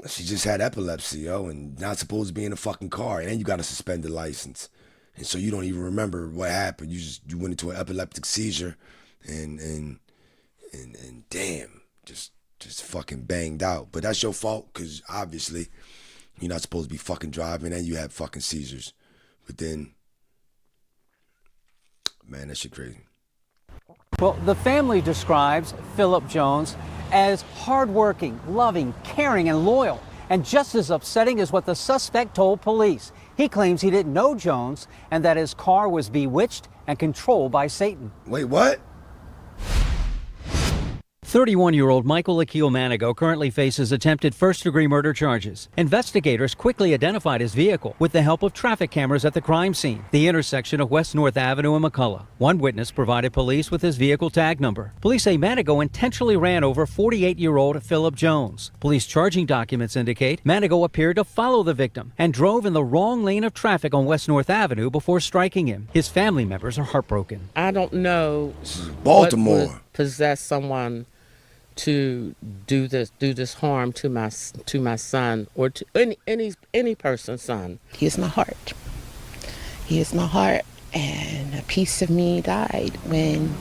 She just had epilepsy, and not supposed to be in a fucking car. And you got a suspended license. And so you don't even remember what happened. You went into an epileptic seizure and damn, just fucking banged out. But that's your fault, because obviously you're not supposed to be fucking driving and you had fucking seizures. But then, man, that shit crazy. Well, the family describes Philip Jones as hardworking, loving, caring, and loyal. And just as upsetting is what the suspect told police. He claims he didn't know Jones and that his car was bewitched and controlled by Satan. Wait, what? 31-year-old Michael Akil Manigo currently faces attempted first-degree murder charges. Investigators quickly identified his vehicle with the help of traffic cameras at the crime scene, the intersection of West North Avenue and McCullough. One witness provided police with his vehicle tag number. Police say Manigo intentionally ran over 48-year-old Philip Jones. Police charging documents indicate Manigo appeared to follow the victim and drove in the wrong lane of traffic on West North Avenue before striking him. His family members are heartbroken. I don't know Baltimore. what would possess someone to do this harm to my son, or to any person's son. He is my heart. He is my heart, and a piece of me died when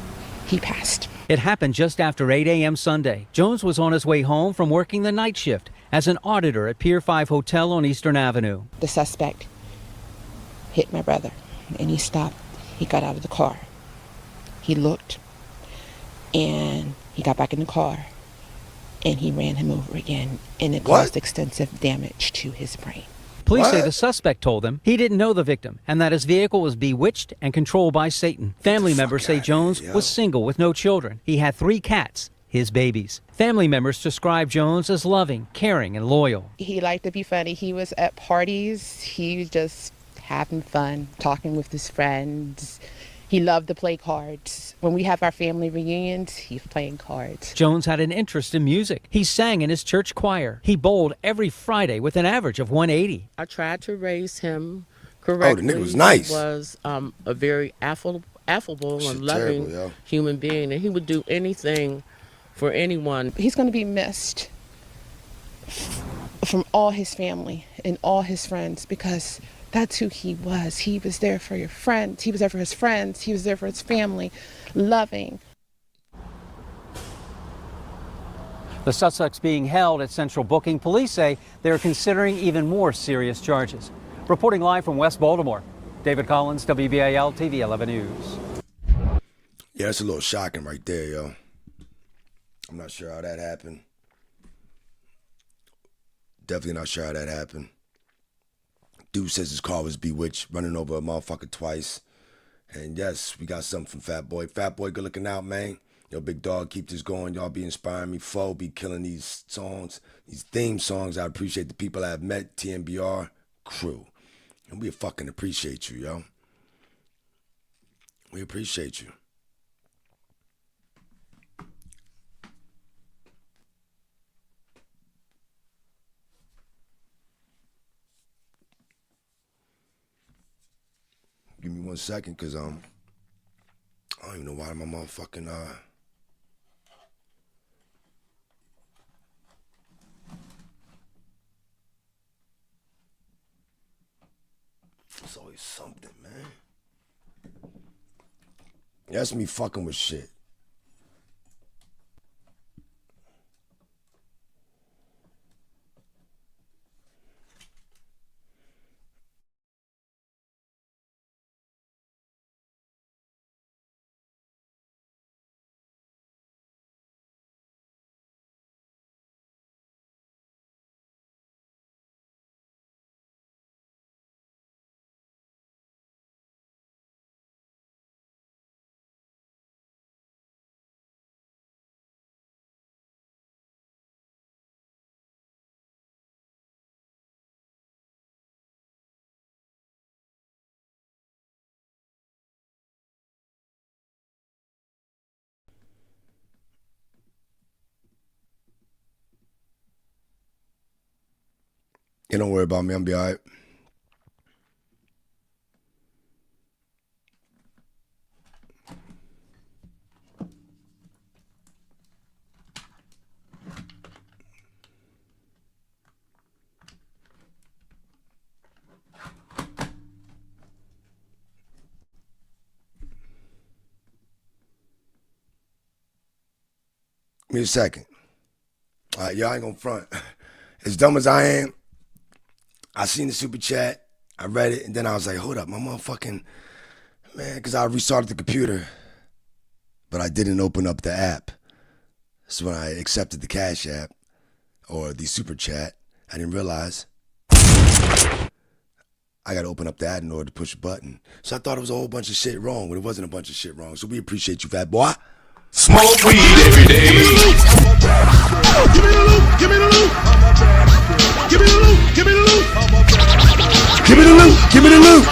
he passed. It happened just after 8 a.m. Sunday. Jones was on his way home from working the night shift as an auditor at Pier 5 Hotel on Eastern Avenue. The suspect hit my brother, and he stopped. He got out of the car. He looked, and he got back in the car, and he ran him over again, and it caused extensive damage to his brain. Police say the suspect told them he didn't know the victim and that his vehicle was bewitched and controlled by Satan. Family members say Jones was single with no children. He had 3 cats, his babies. Family members describe Jones as loving, caring, and loyal. He liked to be funny. He was at parties. He was just having fun, talking with his friends. He loved to play cards. When we have our family reunions, he's playing cards. Jones had an interest in music. He sang in his church choir. He bowled every Friday with an average of 180. I tried to raise him correctly. Oh, the nigga was nice. He was a very affable and loving human being, and he would do anything for anyone. He's going to be missed from all his family and all his friends, because that's who he was. He was there for your friends. He was there for his friends. He was there for his family, loving. The suspects being held at Central Booking. Police say they're considering even more serious charges. Reporting live from West Baltimore, David Collins, WBAL TV 11 News. Yeah, that's a little shocking right there, yo. I'm not sure how that happened. Definitely not sure how that happened. Dude says his car was bewitched, running over a motherfucker twice. And yes, we got something from Fat Boy. Fat Boy, good looking out, man. Yo, big dog, keep this going. Y'all be inspiring me. Foe, be killing these songs, these theme songs. I appreciate the people I've met, TMBR crew. And we fucking appreciate you, yo. We appreciate you. Give me 1 second, cause I don't even know why my motherfucking It's always something, man. That's me fucking with shit. Don't worry about me. I'm be all right. Give me a second. All right, y'all ain't gonna front. As dumb as I am, I seen the super chat, I read it, and then I was like, hold up, my motherfucking, man, because I restarted the computer, but I didn't open up the app. So when I accepted the Cash App, or the super chat, I didn't realize I got to open up that in order to push a button. So I thought it was a whole bunch of shit wrong, when it wasn't a bunch of shit wrong. So we appreciate you, fat boy. Smoke weed every day. Give me the loot, give me the loot. Give me the loot, give me the loot. Give me the loot, give me the loot.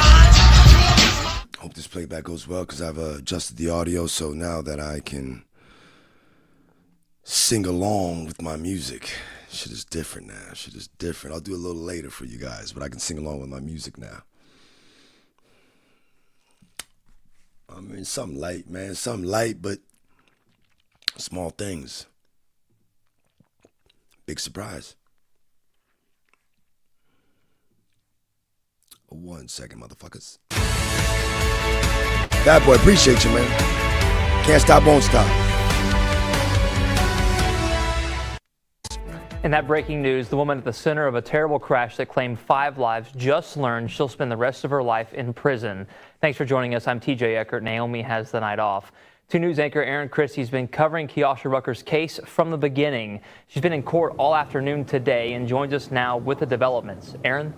Hope this playback goes well because I've adjusted the audio so now that I can sing along with my music. Shit is different now. Shit is different. I'll do it a little later for you guys, but I can sing along with my music now. I mean, something light, man. Something light, but small things. Big surprise. 1 second, motherfuckers. Bad boy, appreciate you, man. Can't stop, won't stop. In that breaking news, the woman at the center of a terrible crash that claimed 5 lives just learned she'll spend the rest of her life in prison. Thanks for joining us. I'm TJ Eckert. Naomi has the night off. 2 News anchor Erin Christie's been covering Kiosha Rucker's case from the beginning. She's been in court all afternoon today and joins us now with the developments. Erin?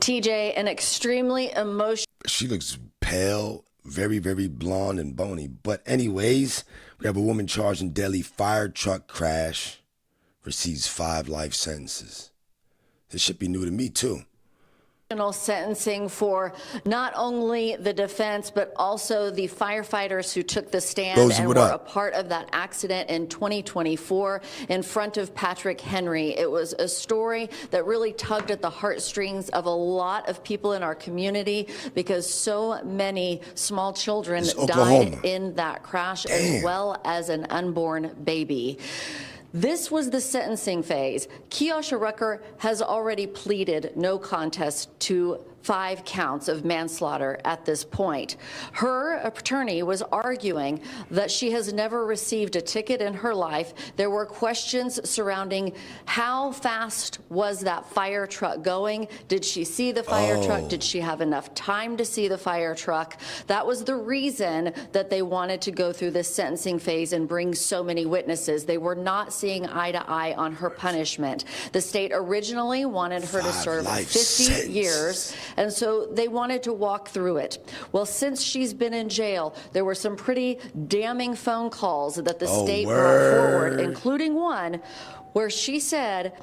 TJ, an extremely emotional. She looks pale, very, very blonde and bony. But anyways, we have a woman charged in deadly fire truck crash, receives 5 life sentences. This should be new to me, too. Sentencing for not only the defense, but also the firefighters who took the stand and were a part of that accident in 2024 in front of Patrick Henry. It was a story that really tugged at the heartstrings of a lot of people in our community because so many small children died in that crash, as well as an unborn baby. This was the sentencing phase. Kiosha Rucker has already pleaded no contest to 5 counts of manslaughter at this point. Her attorney was arguing that she has never received a ticket in her life. There were questions surrounding how fast was that fire truck going? Did she see the fire truck? Did she have enough time to see the fire truck? That was the reason that they wanted to go through this sentencing phase and bring so many witnesses. They were not seeing eye to eye on her punishment. The state originally wanted her to serve 50 years. And so they wanted to walk through it. Well, since she's been in jail, there were some pretty damning phone calls that the state brought forward, including one where she said,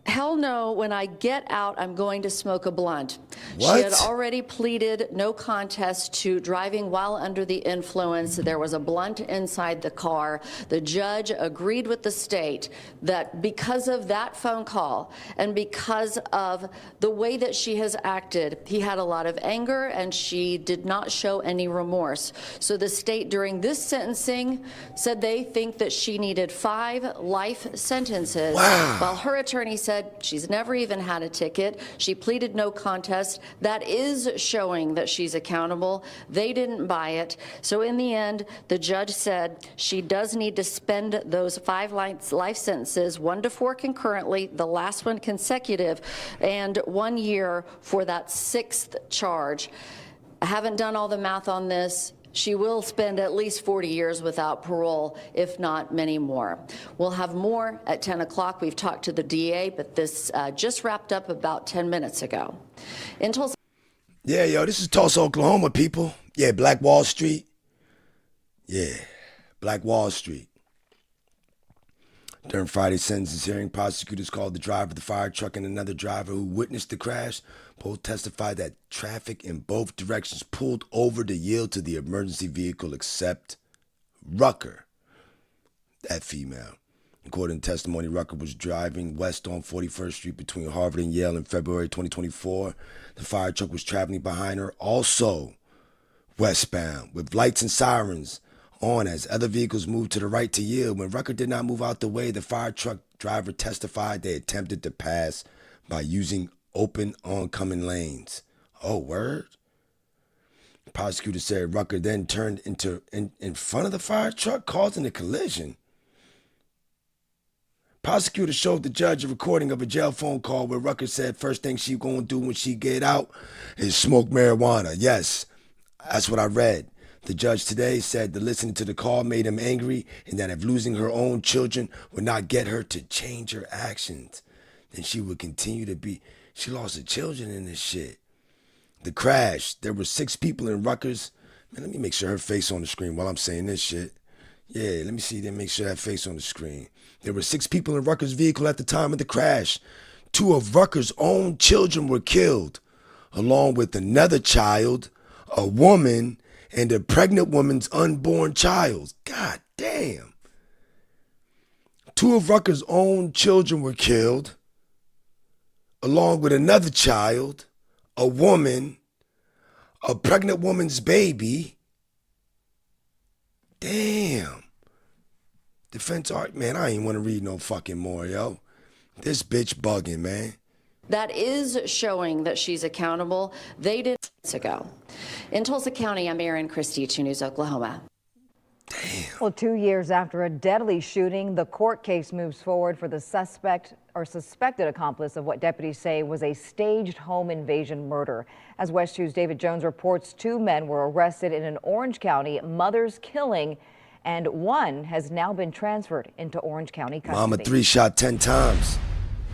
hell no, when I get out, I'm going to smoke a blunt. What? She had already pleaded no contest to driving while under the influence. There was a blunt inside the car. The judge agreed with the state that because of that phone call and because of the way that she has acted, he had a lot of anger and she did not show any remorse. So the state during this sentencing said they think that she needed 5 life sentences sentences. Wow. While her attorney said she's never even had a ticket, she pleaded no contest. That is showing that she's accountable. They didn't buy it. So in the end, the judge said she does need to spend those 5 life sentences, 1 to 4 concurrently, the last one consecutive, and 1 year for that 6th charge. I haven't done all the math on this. She will spend at least 40 years without parole, if not many more. We'll have more at 10 o'clock. We've talked to the DA, but this just wrapped up about 10 minutes ago. In Tulsa. Yeah, yo, this is Tulsa, Oklahoma, people. Yeah, Black Wall Street. Yeah, Black Wall Street. During Friday's sentencing hearing, prosecutors called the driver of the fire truck and another driver who witnessed the crash. Both testified that traffic in both directions pulled over to yield to the emergency vehicle except Rucker, that female. According to testimony, Rucker was driving west on 41st Street between Harvard and Yale in February 2024. The fire truck was traveling behind her, also westbound, with lights and sirens on as other vehicles moved to the right to yield. When Rucker did not move out the way, the fire truck driver testified they attempted to pass by using open oncoming lanes. Oh, word? The prosecutor said Rucker then turned in front of the fire truck, causing a collision. Prosecutor showed the judge a recording of a jail phone call where Rucker said first thing she gonna do when she get out is smoke marijuana. Yes, that's what I read. The judge today said that listening to the call made him angry and that if losing her own children would not get her to change her actions, then she would continue to be. She lost her children in this shit. The crash, there were 6 people in Rutgers. Man, let me make sure her face on the screen while I'm saying this shit. Yeah, let me see them, make sure that face on the screen. There were 6 people in Rutgers' vehicle at the time of the crash. 2 of Rutgers' own children were killed, along with another child, a woman, and a pregnant woman's unborn child. God damn. 2 of Rutgers' own children were killed, along with another child, a woman, a pregnant woman's baby. Damn. Defense art, man, I ain't want to read no fucking more, yo. This bitch bugging, man. That is showing that she's accountable. They did ago. In Tulsa County, I'm Erin Christie, 2 News Oklahoma. Well, 2 years after a deadly shooting, the court case moves forward for the suspect or suspected accomplice of what deputies say was a staged home invasion murder. As West 2's David Jones reports, 2 men were arrested in an Orange County mother's killing, and 1 has now been transferred into Orange County custody. Mama 3 shot 10 times.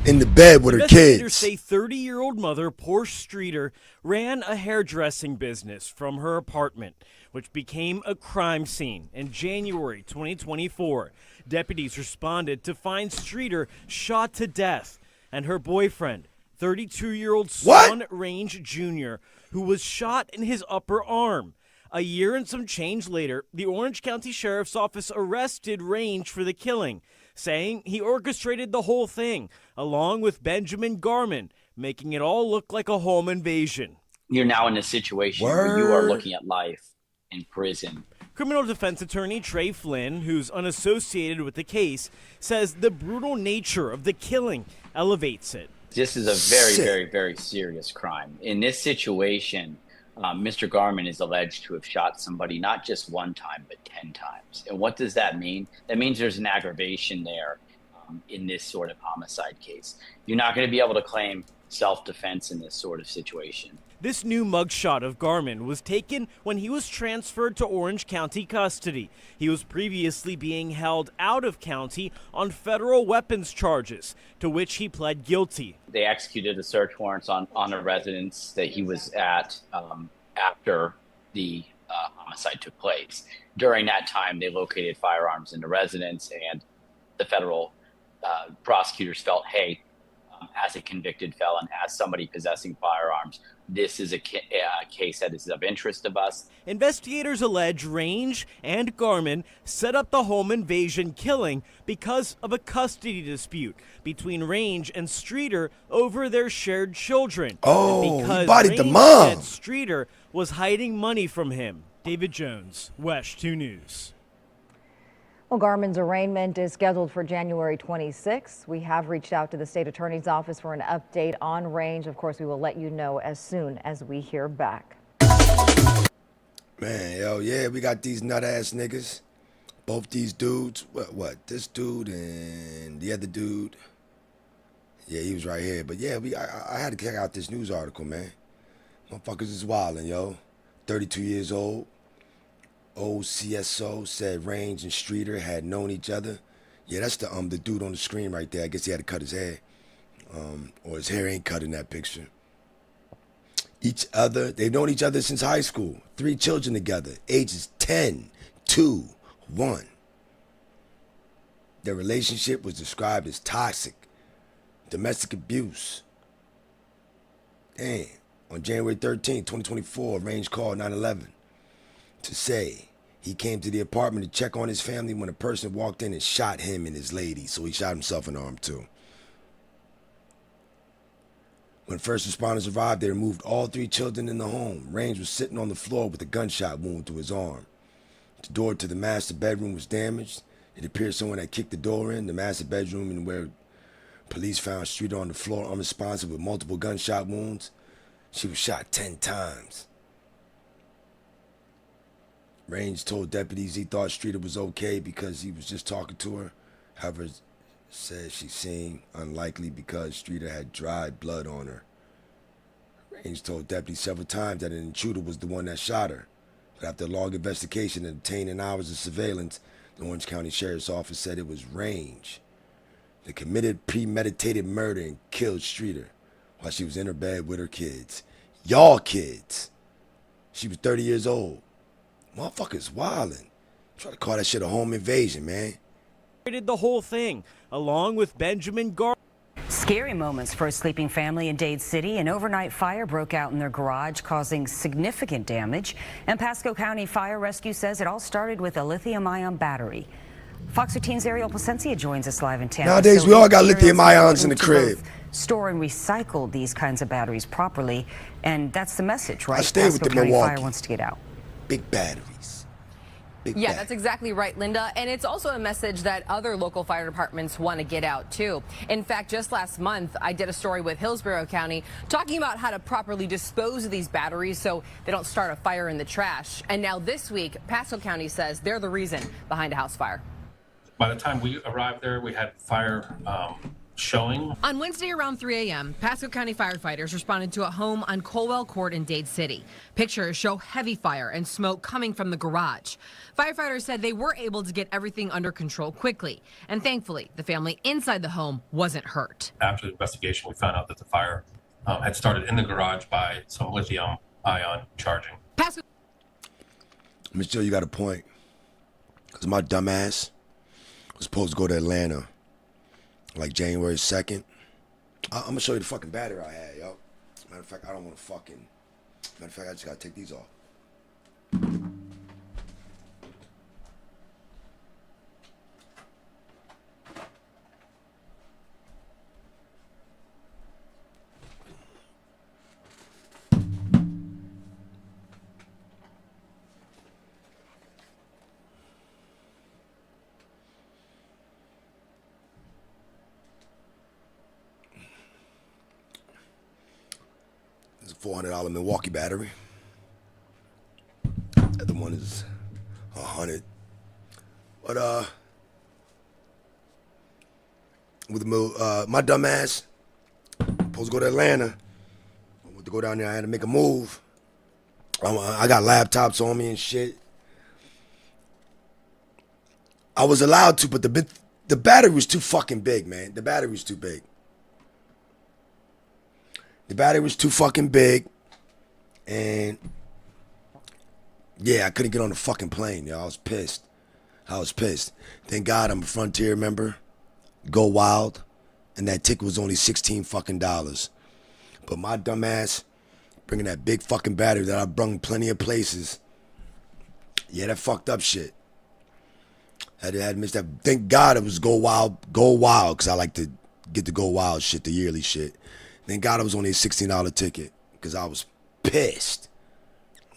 In the bed with her Investigators kids. say 30-year-old mother Porsche Streeter ran a hairdressing business from her apartment, which became a crime scene in January 2024. Deputies responded to find Streeter shot to death and her boyfriend, 32-year-old Sean Range Jr., who was shot in his upper arm. A year and some change later, the Orange County Sheriff's Office arrested Range for the killing, saying he orchestrated the whole thing, along with Benjamin Garman, making it all look like a home invasion. You're now in a situation where you are looking at life in prison. Criminal defense attorney Trey Flynn, who's unassociated with the case, says the brutal nature of the killing elevates it. This is a very, very serious crime. In this situation, Mr. Garman is alleged to have shot somebody not just 1 time, but 10 times. And what does that mean? That means there's an aggravation there in this sort of homicide case. You're not going to be able to claim self-defense in this sort of situation. This new mugshot of Garman was taken when he was transferred to Orange County custody. He was previously being held out of county on federal weapons charges, to which he pled guilty. They executed a search warrant on a residence that he was at after the homicide took place. During that time, they located firearms in the residence, and the federal prosecutors felt, hey, as a convicted felon, as somebody possessing firearms, this is a case that is of interest of us. Investigators allege Range and Garman set up the home invasion killing because of a custody dispute between Range and Streeter over their shared children. Oh, because he bodied the Range mom. said Streeter was hiding money from him. David Jones, West 2 News. Well, Well, Garman's arraignment is scheduled for January 26th. We have reached out to the state attorney's office for an update on Range. Of course, we will let you know as soon as we hear back. Man, yo, yeah, we got these nut-ass niggas. Both these dudes. What? This dude and the other dude. Yeah, he was right here. But yeah, I had to check out this news article, man. Motherfuckers is wildin', yo. 32 years old. Old CSO said Range and Streeter had known each other. Yeah, that's the dude on the screen right there. I guess he had to cut his hair. Or his hair ain't cut in that picture. They've known each other since high school. 3 children together, ages 10, 2, 1. Their relationship was described as toxic, domestic abuse. Damn. On January 13, 2024, Range called 911 to say he came to the apartment to check on his family when a person walked in and shot him and his lady. So he shot himself in the arm too. When first responders arrived, they removed all 3 children in the home. Range was sitting on the floor with a gunshot wound to his arm. The door to the master bedroom was damaged. It appeared someone had kicked the door in. The master bedroom, and where police found Streeter on the floor unresponsive with multiple gunshot wounds. She was shot 10 times. Range told deputies he thought Streeter was okay because he was just talking to her. However, said she seemed unlikely because Streeter had dried blood on her. Range told deputies several times that an intruder was the one that shot her. But after a long investigation and obtaining hours of surveillance, the Orange County Sheriff's Office said it was Range that committed premeditated murder and killed Streeter while she was in her bed with her kids. Y'all kids. She was 30 years old. Motherfuckers wildin'. Try to call that shit a home invasion, man. Did the whole thing, along with Benjamin Gar. Scary moments for a sleeping family in Dade City. An overnight fire broke out in their garage, causing significant damage. And Pasco County Fire Rescue says it all started with a lithium-ion battery. Fox 13's Ariel Placencia joins us live in Tampa. Nowadays, we all got lithium ions in the crib. Store and recycle these kinds of batteries properly, and that's the message, right? I stay with the County Milwaukee. Fire wants to get out. Big batteries. Yeah, that's exactly right, Linda. And it's also a message that other local fire departments want to get out, too. In fact, just last month, I did a story with Hillsborough County talking about how to properly dispose of these batteries so they don't start a fire in the trash. And now this week, Pasco County says they're the reason behind a house fire. By the time we arrived there, we had fire showing. On Wednesday around 3 a.m., Pasco County firefighters responded to a home on Colwell Court in Dade City. Pictures show heavy fire and smoke coming from the garage. Firefighters said they were able to get everything under control quickly, and thankfully, the family inside the home wasn't hurt. After the investigation, we found out that the fire had started in the garage by some lithium-ion charging. Mr. Joe, you got a point. Because my dumbass was supposed to go to Atlanta like January 2nd. I'm going to show you the fucking battery I had, yo. Matter of fact, I don't want to fucking... Matter of fact, I just got to take these off. $400 Milwaukee battery. The other one is $100. But with my dumb ass, supposed to go to Atlanta. I went to go down there. I had to make a move. I got laptops on me and shit. I was allowed to, but the battery was too fucking big, man. The battery was too big. The battery was too fucking big, and yeah, I couldn't get on the fucking plane, yo. I was pissed. Thank God I'm a Frontier member. Go Wild, and that ticket was only $16 fucking dollars. But my dumb ass bringing that big fucking battery that I brung plenty of places. Yeah, that fucked up shit. I had missed that. Thank God it was Go Wild, because I like to get the Go Wild shit, the yearly shit. Thank God it was only a $16 ticket, because I was pissed.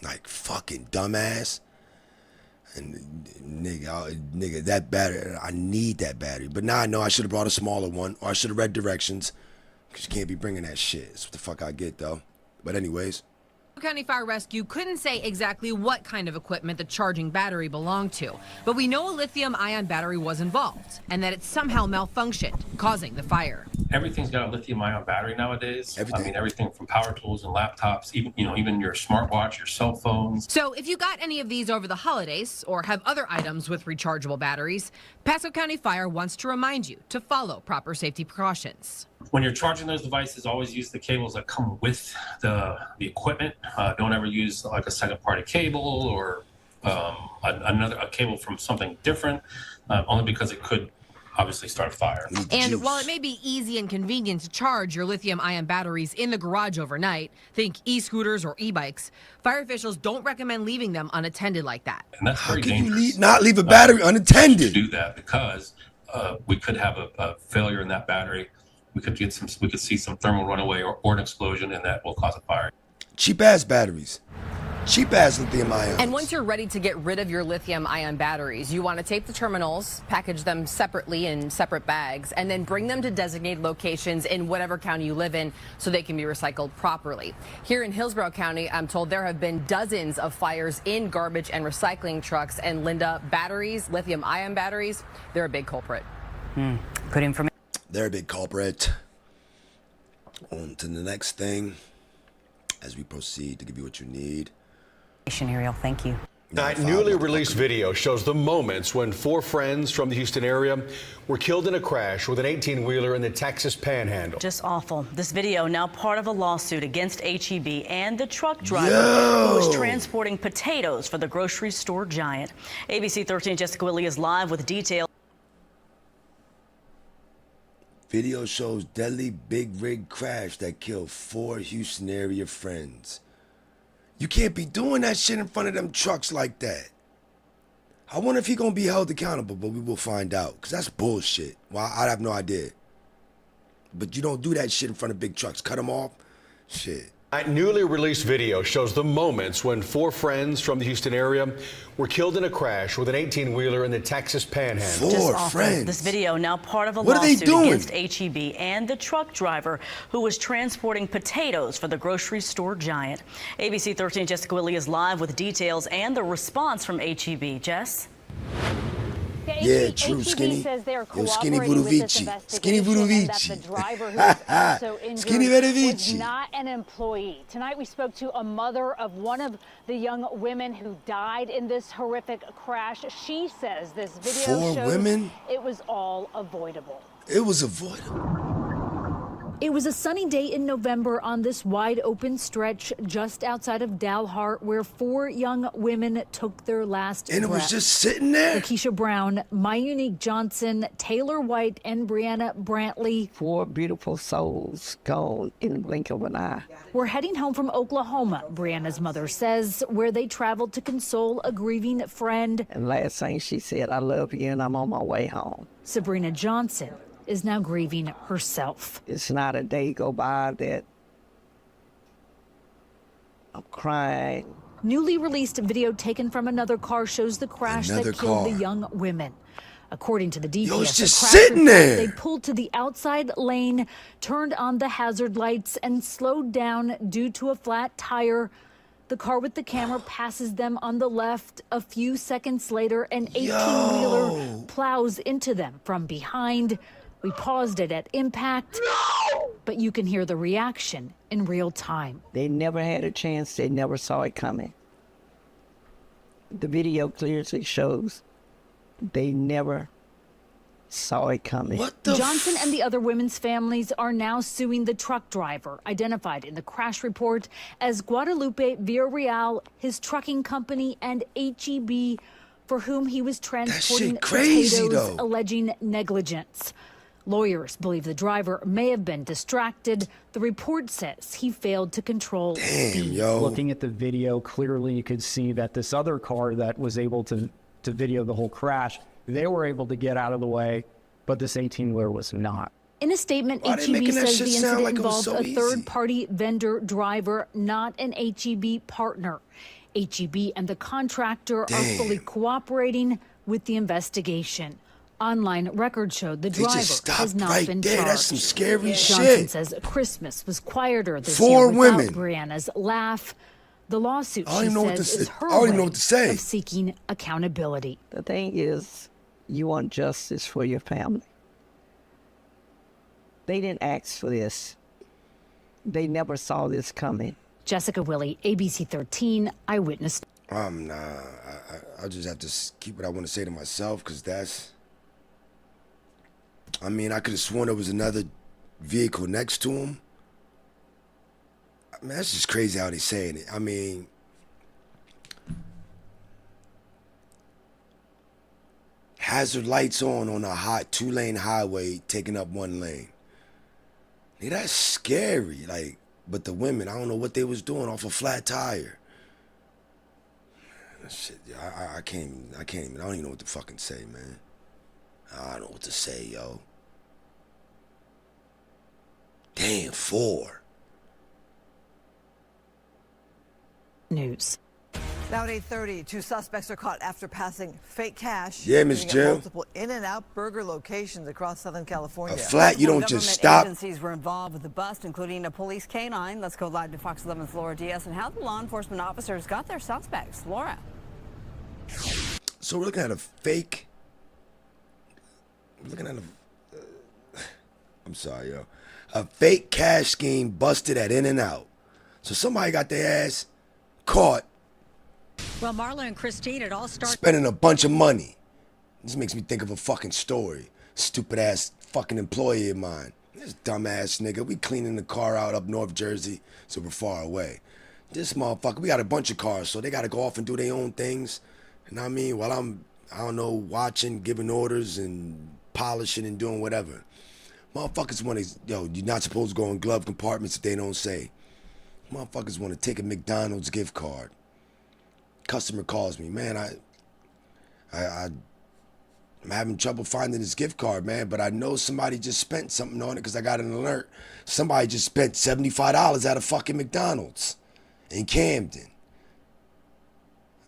Like, fucking dumbass. And nigga, that battery, I need that battery. But now I know I should have brought a smaller one, or I should have read directions, because you can't be bringing that shit. That's what the fuck I get, though. But anyways. County Fire Rescue couldn't say exactly what kind of equipment the charging battery belonged to, but we know a lithium-ion battery was involved and that it somehow malfunctioned, causing the fire. Everything's got a lithium-ion battery nowadays. Everything. I mean, everything from power tools and laptops, even your smartwatch, your cell phones. So if you got any of these over the holidays or have other items with rechargeable batteries, Pasco County Fire wants to remind you to follow proper safety precautions. When you're charging those devices, always use the cables that come with the equipment. Don't ever use like a second-party cable or a cable from something different, only because it could obviously start a fire. And while it may be easy and convenient to charge your lithium-ion batteries in the garage overnight, think e-scooters or e-bikes, fire officials don't recommend leaving them unattended like that. And that's very How can dangerous. you not leave a battery unattended? To do that because we could have a failure in that battery. We could see some thermal runaway or an explosion, and that will cause a fire. Cheap ass batteries. Cheap ass lithium ions. And once you're ready to get rid of your lithium-ion batteries, you want to tape the terminals, package them separately in separate bags, and then bring them to designated locations in whatever county you live in so they can be recycled properly. Here in Hillsborough County, I'm told there have been dozens of fires in garbage and recycling trucks. And Linda, batteries, lithium-ion batteries, they're a big culprit. Good information. They're a big culprit. On to the next thing as we proceed to give you what you need. Ariel, thank you. Tonight, newly released video shows the moments when 4 friends from the Houston area were killed in a crash with an 18-wheeler in the Texas Panhandle. Just awful. This video now part of a lawsuit against HEB and the truck driver who was transporting potatoes for the grocery store giant. ABC 13 Jessica Willey is live with details. Video shows deadly big rig crash that killed 4 Houston area friends. You can't be doing that shit in front of them trucks like that. I wonder if he gonna be held accountable, but we will find out. Because that's bullshit. Well, I have no idea. But you don't do that shit in front of big trucks. Cut them off. Shit. A newly released video shows the moments when 4 friends from the Houston area were killed in a crash with an 18-wheeler in the Texas Panhandle. 4 friends. This video now part of a What are they lawsuit doing? against HEB and the truck driver who was transporting potatoes for the grocery store giant. ABC 13 Jessica Willey is live with details and the response from HEB. Jess? Yeah, true, Skinny. Says they are Yo, Skinny cooperating with this Vudovici. Skinny investigation and that the driver who was also injured Skinny was Vudovici. not an employee. Tonight we spoke to a mother of one of the young women who died in this horrific crash. She says this video 4 shows women? it was all avoidable. It was avoidable. It was a sunny day in November on this wide open stretch just outside of Dalhart where 4 young women took their last And it was breath. just sitting there? Lakeisha Brown, Myunique Johnson, Taylor White, and Brianna Brantley. 4 beautiful souls gone in the blink of an eye. We're heading home from Oklahoma, Brianna's mother says, where they traveled to console a grieving friend. And last thing she said, I love you and I'm on my way home. Sabrina Johnson is now grieving herself. It's not a day go by that I'm crying. Newly released video taken from another car shows the crash Another that killed car. the young women. According to the DPS, Yo, it's the just crash sitting report, there. They pulled to the outside lane, turned on the hazard lights, and slowed down due to a flat tire. The car with the camera passes them on the left. A few seconds later, an 18-wheeler plows into them from behind. We paused it at impact, but you can hear the reaction in real time. They never had a chance. They never saw it coming. The video clearly shows they never saw it coming. Johnson and the other women's families are now suing the truck driver, identified in the crash report as Guadalupe Villarreal, his trucking company, and HEB, for whom he was transporting crazy, potatoes, though. alleging negligence. Lawyers believe the driver may have been distracted. The report says he failed to control speed. Looking at the video, clearly you could see that this other car that was able to video the whole crash, they were able to get out of the way, but this 18-wheeler was not. In a statement, Why they HEB making that says shit the sound incident like it was involved so a easy? third-party vendor driver, not an HEB partner. HEB and the contractor are fully cooperating with the investigation. Online records showed the driver has not been charged. That's some scary Johnson shit. says Christmas was quieter this 4 year without women. Brianna's laugh. The lawsuit, I don't she even know what says, to is say. her I don't even know way what to say. of seeking accountability. The thing is, you want justice for your family. They didn't ask for this. They never saw this coming. Jessica Willey, ABC 13 Eyewitness. Nah, I'll just have to keep what I want to say to myself, because that's... I mean, I could have sworn there was another vehicle next to him. I mean, that's just crazy how they saying it. I mean... Hazard lights on a hot 2-lane highway, taking up 1 lane. Hey, that's scary. Like, but the women, I don't know what they was doing off a flat tire. Shit, I can't even, I don't even know what to fucking say, man. I don't know what to say, yo. Damn, 4. News. Now at 8:30, 2 suspects are caught after passing fake cash. Yeah, Miss at Jill. multiple In-N-Out burger locations across Southern California. A flat, you don't just stop. Agencies were involved with the bust, including a police canine. Let's go live to Fox 11's Laura Diaz and how the law enforcement officers got their suspects. Laura. So we're looking at a fake. We're looking at I'm sorry, yo. A fake cash scheme busted at In-N-Out. So somebody got their ass caught. Well, Marla and Christine, it all started Spending a bunch of money. This makes me think of a fucking story. Stupid ass fucking employee of mine. This dumbass nigga. We cleaning the car out up North Jersey, so we're far away. This motherfucker, we got a bunch of cars, so they gotta go off and do their own things. You know what I mean? While I'm, I don't know, watching, giving orders and polishing and doing whatever. Motherfuckers want to, yo, you're not supposed to go in glove compartments if they don't say. Motherfuckers want to take a McDonald's gift card. Customer calls me, man, I'm having trouble finding this gift card, man, but I know somebody just spent something on it because I got an alert. Somebody just spent $75 at a fucking McDonald's in Camden.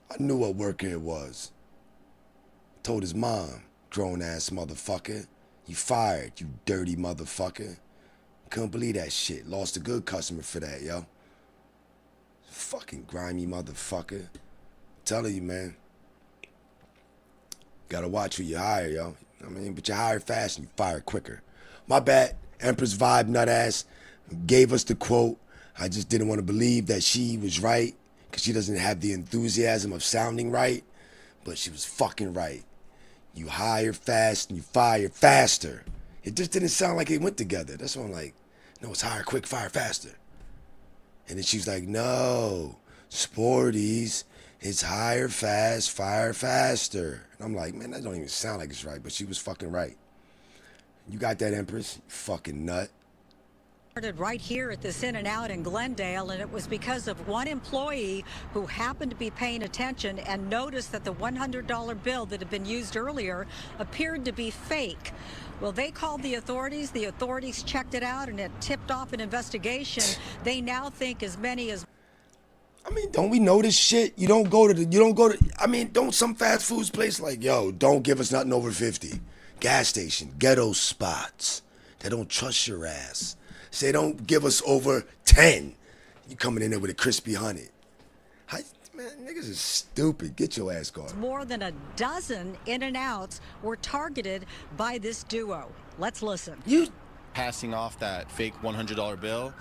I knew what worker it was. Told his mom, grown-ass motherfucker, you fired, you dirty motherfucker. Couldn't believe that shit. Lost a good customer for that, yo. Fucking grimy motherfucker. Telling you, man. Gotta watch who you hire, yo. I mean, but you hire fast and you fire quicker. My bad. Empress Vibe nut ass gave us the quote. I just didn't want to believe that she was right because she doesn't have the enthusiasm of sounding right, but she was fucking right. You hire fast and you fire faster. It just didn't sound like it went together. That's why I'm like, no, it's hire quick, fire faster. And then she was like, no, Sporties, it's hire fast, fire faster. And I'm like, man, that don't even sound like it's right, but she was fucking right. You got that, Empress? You fucking nut. started right here at this In-N-Out in Glendale, and it was because of one employee who happened to be paying attention and noticed that the $100 bill that had been used earlier appeared to be fake. Well, they called the authorities. The authorities checked it out, and it tipped off an investigation. They now think as many as... I mean, don't we know this shit? Don't some fast foods place like, yo, don't give us nothing over 50. Gas station, ghetto spots. They don't trust your ass. Say don't give us over 10. You coming in there with a crispy 100. Man, niggas is stupid. Get your ass gone. More than a dozen In-N-Outs were targeted by this duo. Let's listen. Passing off that fake $100 bill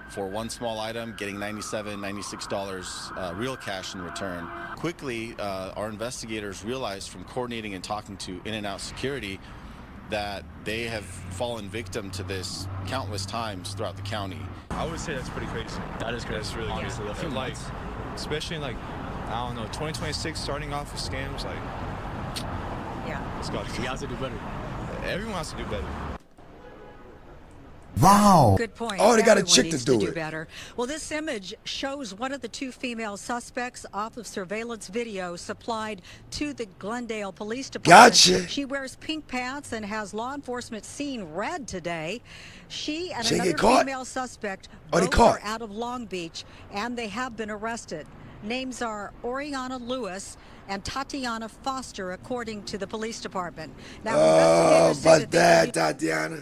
for one small item, getting $97, $96 real cash in return. Quickly, our investigators realized from coordinating and talking to In-N-Out security that they have fallen victim to this countless times throughout the county. I would say that's pretty crazy. That is crazy. That's really crazy. I feel like, especially in like, I don't know, 2026, starting off with scams, like, yeah, it's got to has to do better. Everyone has to do better. Wow. Good point. Oh, they got a Everyone chick to needs do do it. better. Well, this image shows one of the two female suspects off of surveillance video supplied to the Glendale Police Department. Gotcha. She wears pink pants and has law enforcement seen red today. She and She another get caught? female suspect Oh, they both caught. are out of Long Beach, and they have been arrested. Names are Oriana Lewis and Tatiana Foster, according to the police department. Now, investigators say What's that, Tatiana?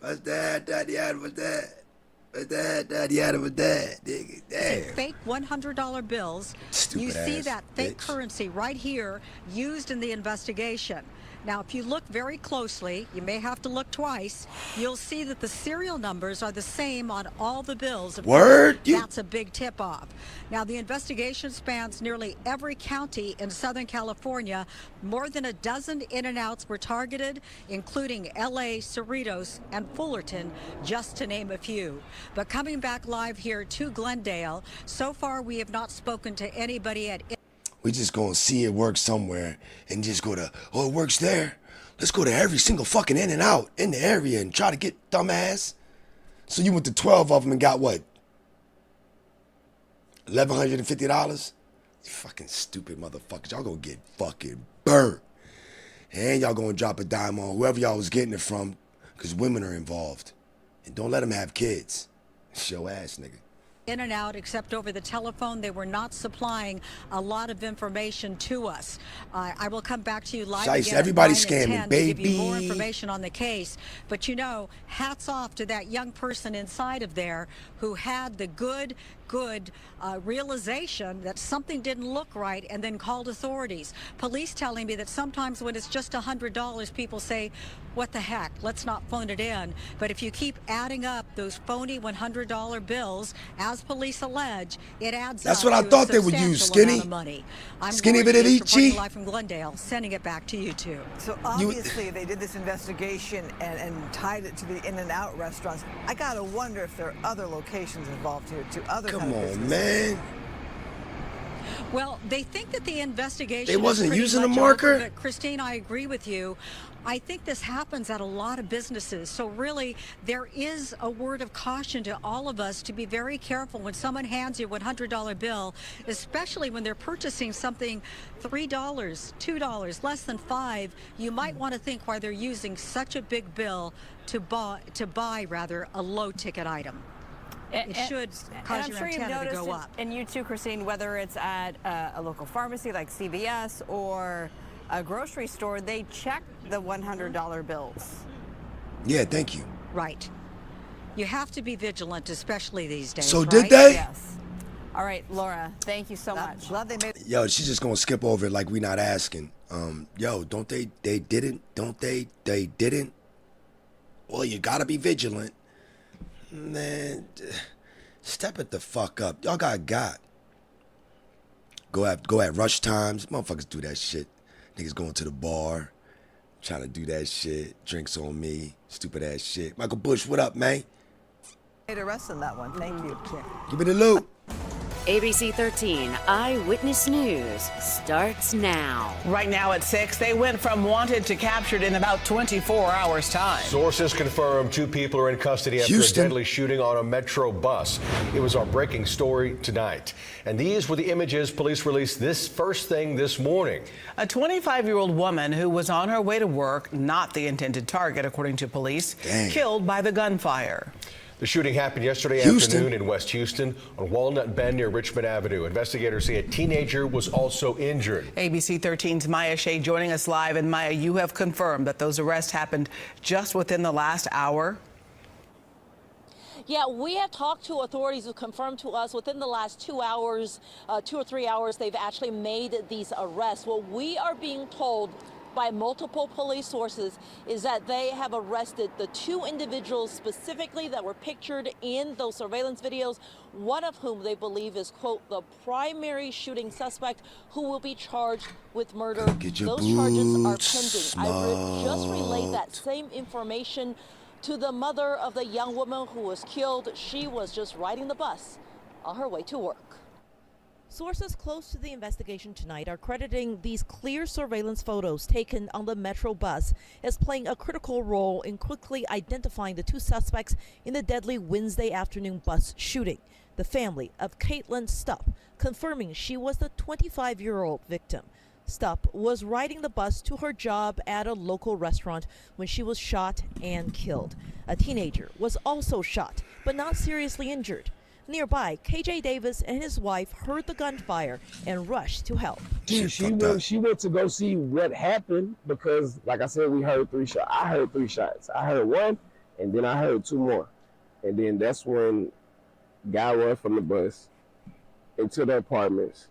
What's that, Tatiana? What's that? What's that, Tatiana? What's that? Damn. Fake $100 bills. Stupid You see ass that fake bitch. currency right here used in the investigation. Now, if you look very closely, you may have to look twice, you'll see that the serial numbers are the same on all the bills. Of Word? course, that's a big tip-off. Now, the investigation spans nearly every county in Southern California. More than a dozen in-and-outs were targeted, including L.A., Cerritos, and Fullerton, just to name a few. But coming back live here to Glendale, so far we have not spoken to anybody at We just gonna see it work somewhere and just go to, oh, it works there. Let's go to every single fucking in and out in the area and try to get dumbass. So you went to 12 of them and got what? $1,150? You fucking stupid motherfuckers. Y'all gonna get fucking burnt. And y'all gonna drop a dime on whoever y'all was getting it from, because women are involved. And don't let them have kids. Show ass, nigga. in and out, except over the telephone. They were not supplying a lot of information to us. I will come back to you live again everybody's at 9 and scamming, 10 to give you more baby. information on the case. But you know, hats off to that young person inside of there who had the good realization that something didn't look right and then called authorities. Police telling me that sometimes when it's just $100, people say, what the heck, let's not phone it in. But if you keep adding up those phony $100 bills, as police allege, it adds That's up what I to a thought they would use, substantial amount Skinny. of money. I'm Skinny Gloria Gates, Vidivici. reporting live from Glendale, sending it back to you two. So obviously they did this investigation and tied it to the In-N-Out restaurants. I gotta wonder if there are other locations involved here, to other Come kind of on, businesses. man. Well, they think that the investigation They wasn't is pretty using a much marker? over, but Christine, I agree with you. I think this happens at a lot of businesses. So really, there is a word of caution to all of us to be very careful when someone hands you a $100 bill, especially when they're purchasing something $3, $2, less than $5. You might want to think why they're using such a big bill to buy a low-ticket item. It should cause your antenna to go up. And you too, Christine, whether it's at a local pharmacy like CVS or a grocery store, they check the $100 bills. Yeah, thank you. Right. You have to be vigilant, especially these days. So right? did they? Yes. All right, Laura, thank you so much. Glad they made Yo, she's just gonna skip over it like we not asking. Yo, don't they didn't? Don't they didn't? Well, you gotta be vigilant. Man, step it the fuck up. Y'all got. Go at rush times. Motherfuckers do that shit. Niggas going to the bar, trying to do that shit. Drinks on me. Stupid ass shit. Michael Bush, what up, man? arrest on that one. Thank you. Give me the loot. ABC 13 Eyewitness News starts now. Right now at 6, they went from wanted to captured in about 24 hours' time. Sources confirm 2 people are in custody after a deadly shooting on a Metro bus. It was our breaking story tonight. And these were the images police released this first thing this morning. A 25-year-old woman who was on her way to work, not the intended target, according to police, killed by the gunfire. The shooting happened yesterday afternoon in West Houston on Walnut Bend near Richmond Avenue. Investigators say a teenager was also injured. ABC 13's Maya Shea joining us live. And Maya, you have confirmed that those arrests happened just within the last hour. Yeah, we have talked to authorities who confirmed to us within the last 2 hours, 2 or 3 hours, they've actually made these arrests. What we are being told by multiple police sources is that they have arrested the 2 individuals specifically that were pictured in those surveillance videos, one of whom they believe is, quote, the primary shooting suspect who will be charged with murder. Those charges are pending. I just relayed that same information to the mother of the young woman who was killed. She was just riding the bus on her way to work. Sources close to the investigation tonight are crediting these clear surveillance photos taken on the Metro bus as playing a critical role in quickly identifying the 2 suspects in the deadly Wednesday afternoon bus shooting. The family of Caitlin Stupp confirming she was the 25-year-old victim. Stupp was riding the bus to her job at a local restaurant when she was shot and killed. A teenager was also shot, but not seriously injured. Nearby, KJ Davis and his wife heard the gunfire and rushed to help. She went to go see what happened because, like I said, we heard 3 shots. I heard 3 shots. I heard one, and then I heard 2 more. And then that's when guy run from the bus into the apartments.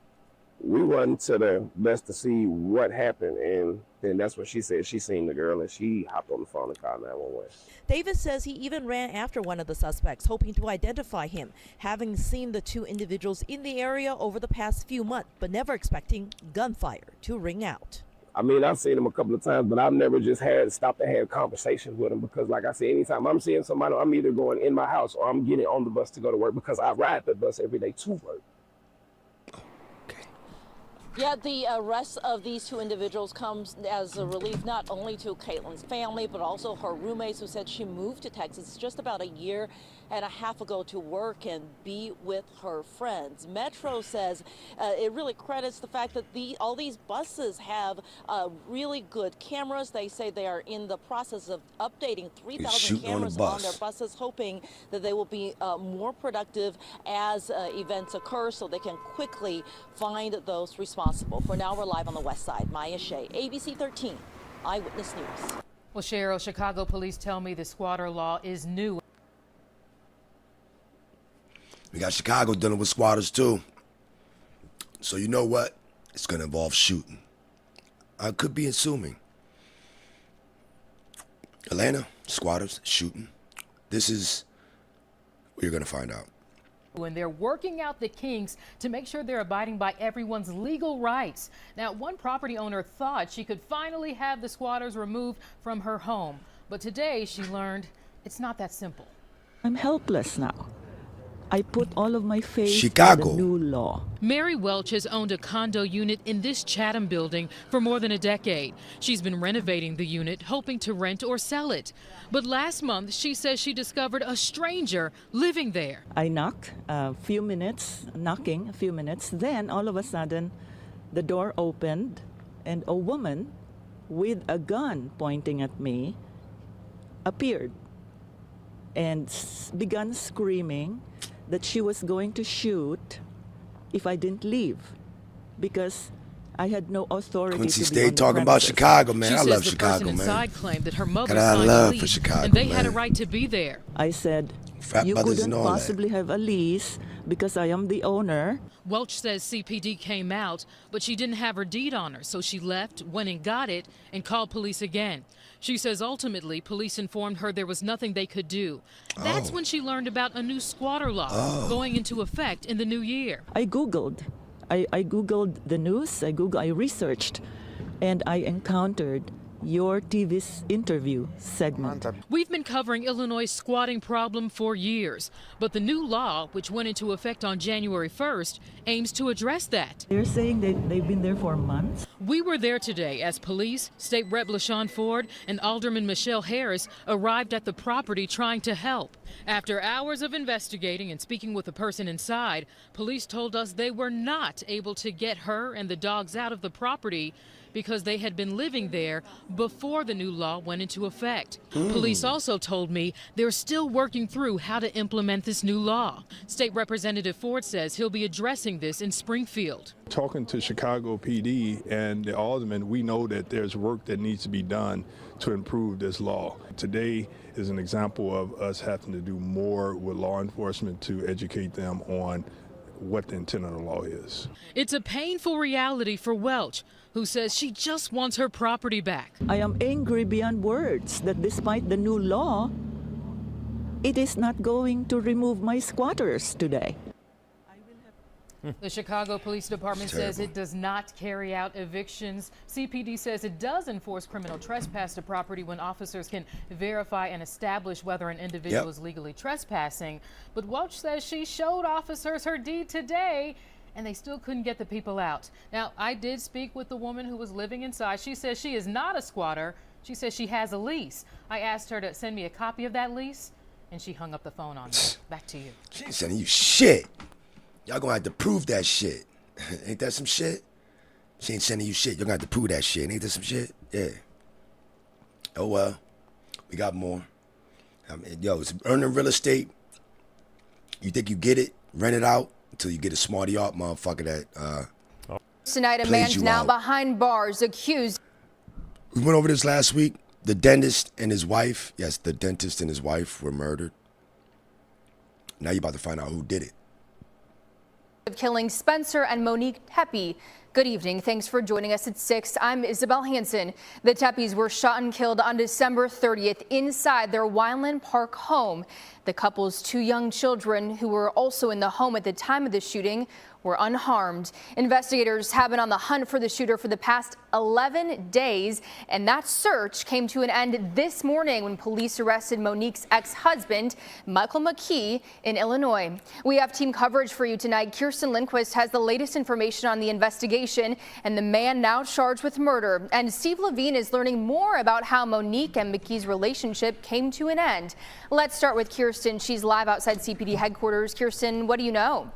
We run to the bus to see what happened, and then that's when she said she seen the girl, and she hopped on the phone and called 911. Davis says he even ran after one of the suspects, hoping to identify him, having seen the 2 individuals in the area over the past few months, but never expecting gunfire to ring out. I mean, I've seen him a couple of times, but I've never just stopped to have conversations with him because, like I said, anytime I'm seeing somebody, I'm either going in my house or I'm getting on the bus to go to work because I ride the bus every day to work. Yeah, the arrest of these 2 individuals comes as a relief not only to Caitlin's family, but also her roommates who said she moved to Texas just about a year and a half ago to work and be with her friends. Metro says it really credits the fact that all these buses have really good cameras. They say they are in the process of updating 3,000 cameras on their buses, hoping that they will be more productive as events occur so they can quickly find those responsible. For now, we're live on the west side. Maya Shea, ABC 13, Eyewitness News. Well, Cheryl, Chicago police tell me the squatter law is new. We got Chicago dealing with squatters too. So you know what? It's going to involve shooting. I could be assuming. Atlanta, squatters, shooting. This is what you're going to find out. When they're working out the kinks to make sure they're abiding by everyone's legal rights. Now, one property owner thought she could finally have the squatters removed from her home. But today she learned it's not that simple. I'm helpless now. I put all of my faith in the new law. Mary Welch has owned a condo unit in this Chatham building for more than a decade. She's been renovating the unit, hoping to rent or sell it. But last month, she says she discovered a stranger living there. I knocked a few minutes, then all of a sudden, the door opened and a woman with a gun pointing at me appeared and began screaming that she was going to shoot if I didn't leave because I had no authority Quincy to be on stayed the talking about premises. Chicago, man. I love the Chicago, person man. inside claimed that her mother Got signed love a for lease Chicago, and they man. had a right to be there. I said, Frat you brothers couldn't and all that. possibly have a lease because I am the owner. Welch says CPD came out, but she didn't have her deed on her, so she left, went and got it, and called police again. She says ultimately police informed her there was nothing they could do. That's when she learned about a new squatter law going into effect in the new year. I Googled. I Googled the news, I researched, and I encountered your TV's interview segment. We've been covering Illinois' squatting problem for years, but the new law, which went into effect on January 1st, aims to address that. They're saying they've been there for months. We were there today as police, State Rep LaShawn Ford, and Alderman Michelle Harris arrived at the property trying to help. After hours of investigating and speaking with the person inside, police told us they were not able to get her and the dogs out of the property because they had been living there before the new law went into effect. Police also told me they're still working through how to implement this new law. State Representative Ford says he'll be addressing this in Springfield. Talking to Chicago PD and the aldermen, we know that there's work that needs to be done to improve this law. Today is an example of us having to do more with law enforcement to educate them on what the intent of the law is. It's a painful reality for Welch, who says she just wants her property back. I am angry beyond words that despite the new law, it is not going to remove my squatters today. The Chicago Police Department says it does not carry out evictions. CPD says it does enforce criminal trespass to property when officers can verify and establish whether an individual is legally trespassing. But Welch says she showed officers her deed today and they still couldn't get the people out. Now, I did speak with the woman who was living inside. She says she is not a squatter. She says she has a lease. I asked her to send me a copy of that lease and she hung up the phone on me. Back to you. She ain't sending you shit. Y'all gonna have to prove that shit. Ain't that some shit? She ain't sending you shit. You're gonna have to prove that shit. Ain't that some shit? Yeah. Oh well. We got more. I mean, yo, it's earning real estate. You think you get it? Rent it out until you get a smarty art motherfucker that Tonight, a plays man's you now out. behind bars accused. We went over this last week. The dentist and his wife, yes, the dentist and his wife were murdered. Now you're about to find out who did it. Of killing Spencer and Monique Tepe. Good evening. Thanks for joining us at 6. I'm Isabel Hansen. The Tepes were shot and killed on December 30th inside their Wineland Park home. The couple's 2 young children, who were also in the home at the time of the shooting, were unharmed. Investigators have been on the hunt for the shooter for the past 11 days, and that search came to an end this morning when police arrested Monique's ex-husband, Michael McKee, in Illinois. We have team coverage for you tonight. Kirsten Lindquist has the latest information on the investigation and the man now charged with murder. And Steve Levine is learning more about how Monique and McKee's relationship came to an end. Let's start with Kirsten. She's live outside CPD headquarters. Kirsten, what do you know?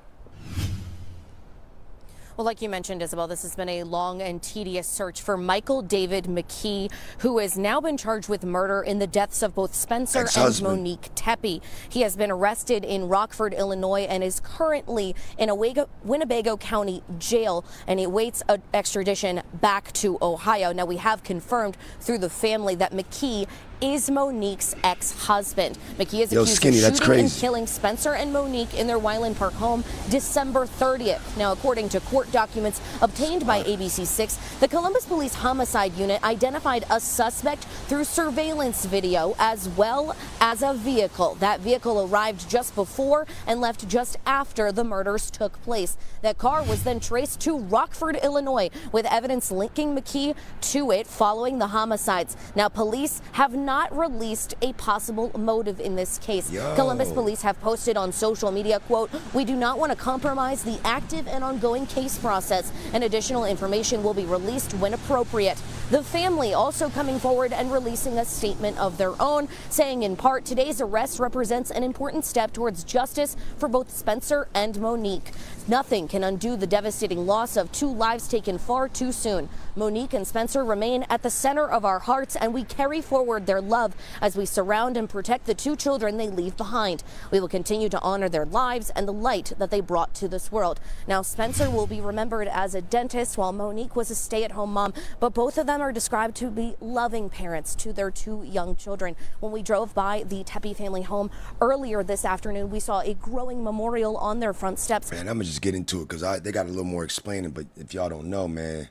Well, like you mentioned, Isabel, this has been a long and tedious search for Michael David McKee, who has now been charged with murder in the deaths of both Spencer and Monique Tepe. He has been arrested in Rockford, Illinois, and is currently in a Winnebago County jail, and he awaits extradition back to Ohio. Now, we have confirmed through the family that McKee is Monique's ex-husband. McKee is accused of shooting and killing Spencer and Monique in their Wineland Park home December 30th. Now, according to court documents obtained by ABC6, the Columbus Police Homicide Unit identified a suspect through surveillance video as well as a vehicle. That vehicle arrived just before and left just after the murders took place. That car was then traced to Rockford, Illinois, with evidence linking McKee to it following the homicides. Now, police have not released a possible motive in this case. Columbus police have posted on social media, quote, "We do not want to compromise the active and ongoing case process, and additional information will be released when appropriate." The family also coming forward and releasing a statement of their own, saying in part, "Today's arrest represents an important step towards justice for both Spencer and Monique. Nothing can undo the devastating loss of 2 lives taken far too soon. Monique and Spencer remain at the center of our hearts, and we carry forward their love as we surround and protect the 2 children they leave behind. We will continue to honor their lives and the light that they brought to this world." Now, Spencer will be remembered as a dentist, while Monique was a stay-at-home mom, but both of them are described to be loving parents to their 2 young children. When we drove by the Tepe family home earlier this afternoon, we saw a growing memorial on their front steps. Man, I'm gonna just get into it because they got a little more explaining, but if y'all don't know, man,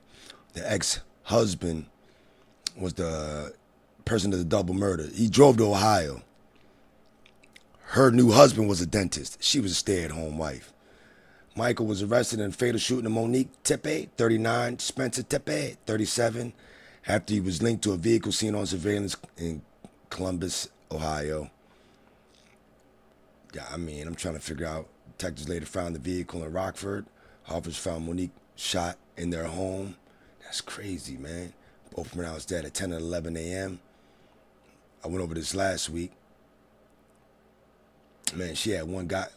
the ex-husband was the person of the double murder. He drove to Ohio. Her new husband was a dentist. She was a stay-at-home wife. Michael was arrested in a fatal shooting of Monique Tepe, 39, Spencer Tepe, 37, after he was linked to a vehicle seen on surveillance in Columbus, Ohio. Yeah, I mean, I'm trying to figure out. Detectives later found the vehicle in Rockford. Officers found Monique shot in their home. That's crazy, man. Both pronounced dead at 10 and 11 a.m. I went over this last week. Man, she had one guy,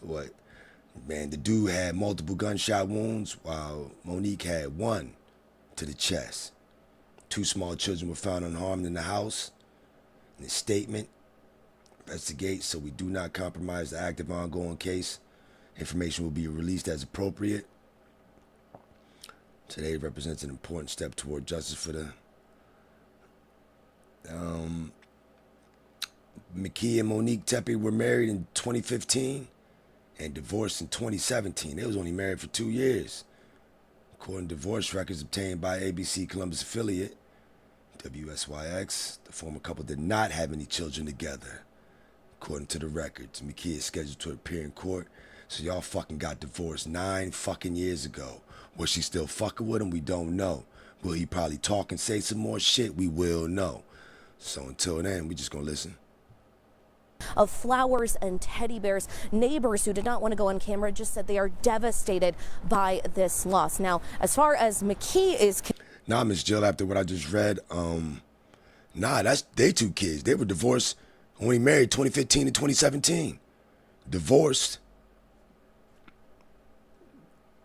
Man, the dude had multiple gunshot wounds, while Monique had 1 to the chest. 2 small children were found unharmed in the house. In the statement, investigate so we do not compromise the active ongoing case. Information will be released as appropriate. Today represents an important step toward justice for the McKee and Monique Tepe were married in 2015 and divorced in 2017. They was only married for 2 years. According to divorce records obtained by ABC Columbus affiliate WSYX, the former couple did not have any children together. According to the records, McKee is scheduled to appear in court. So y'all fucking got divorced 9 fucking years ago. Was she still fucking with him? We don't know. Will he probably talk and say some more shit? We will know. So until then, we just gonna listen. Of flowers and teddy bears. Neighbors who did not want to go on camera just said they are devastated by this loss. Now, as far as McKee is... Nah, Miss Jill, after what I just read, that's they 2 kids. They were divorced, only married 2015 to 2017. Divorced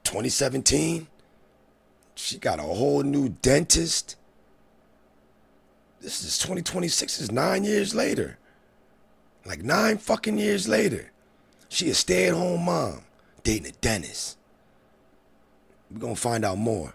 2017. She got a whole new dentist. This is 2026. Is 9 years later. Like 9 fucking years later. She a stay-at-home mom. dating a dentist. We're going to find out more.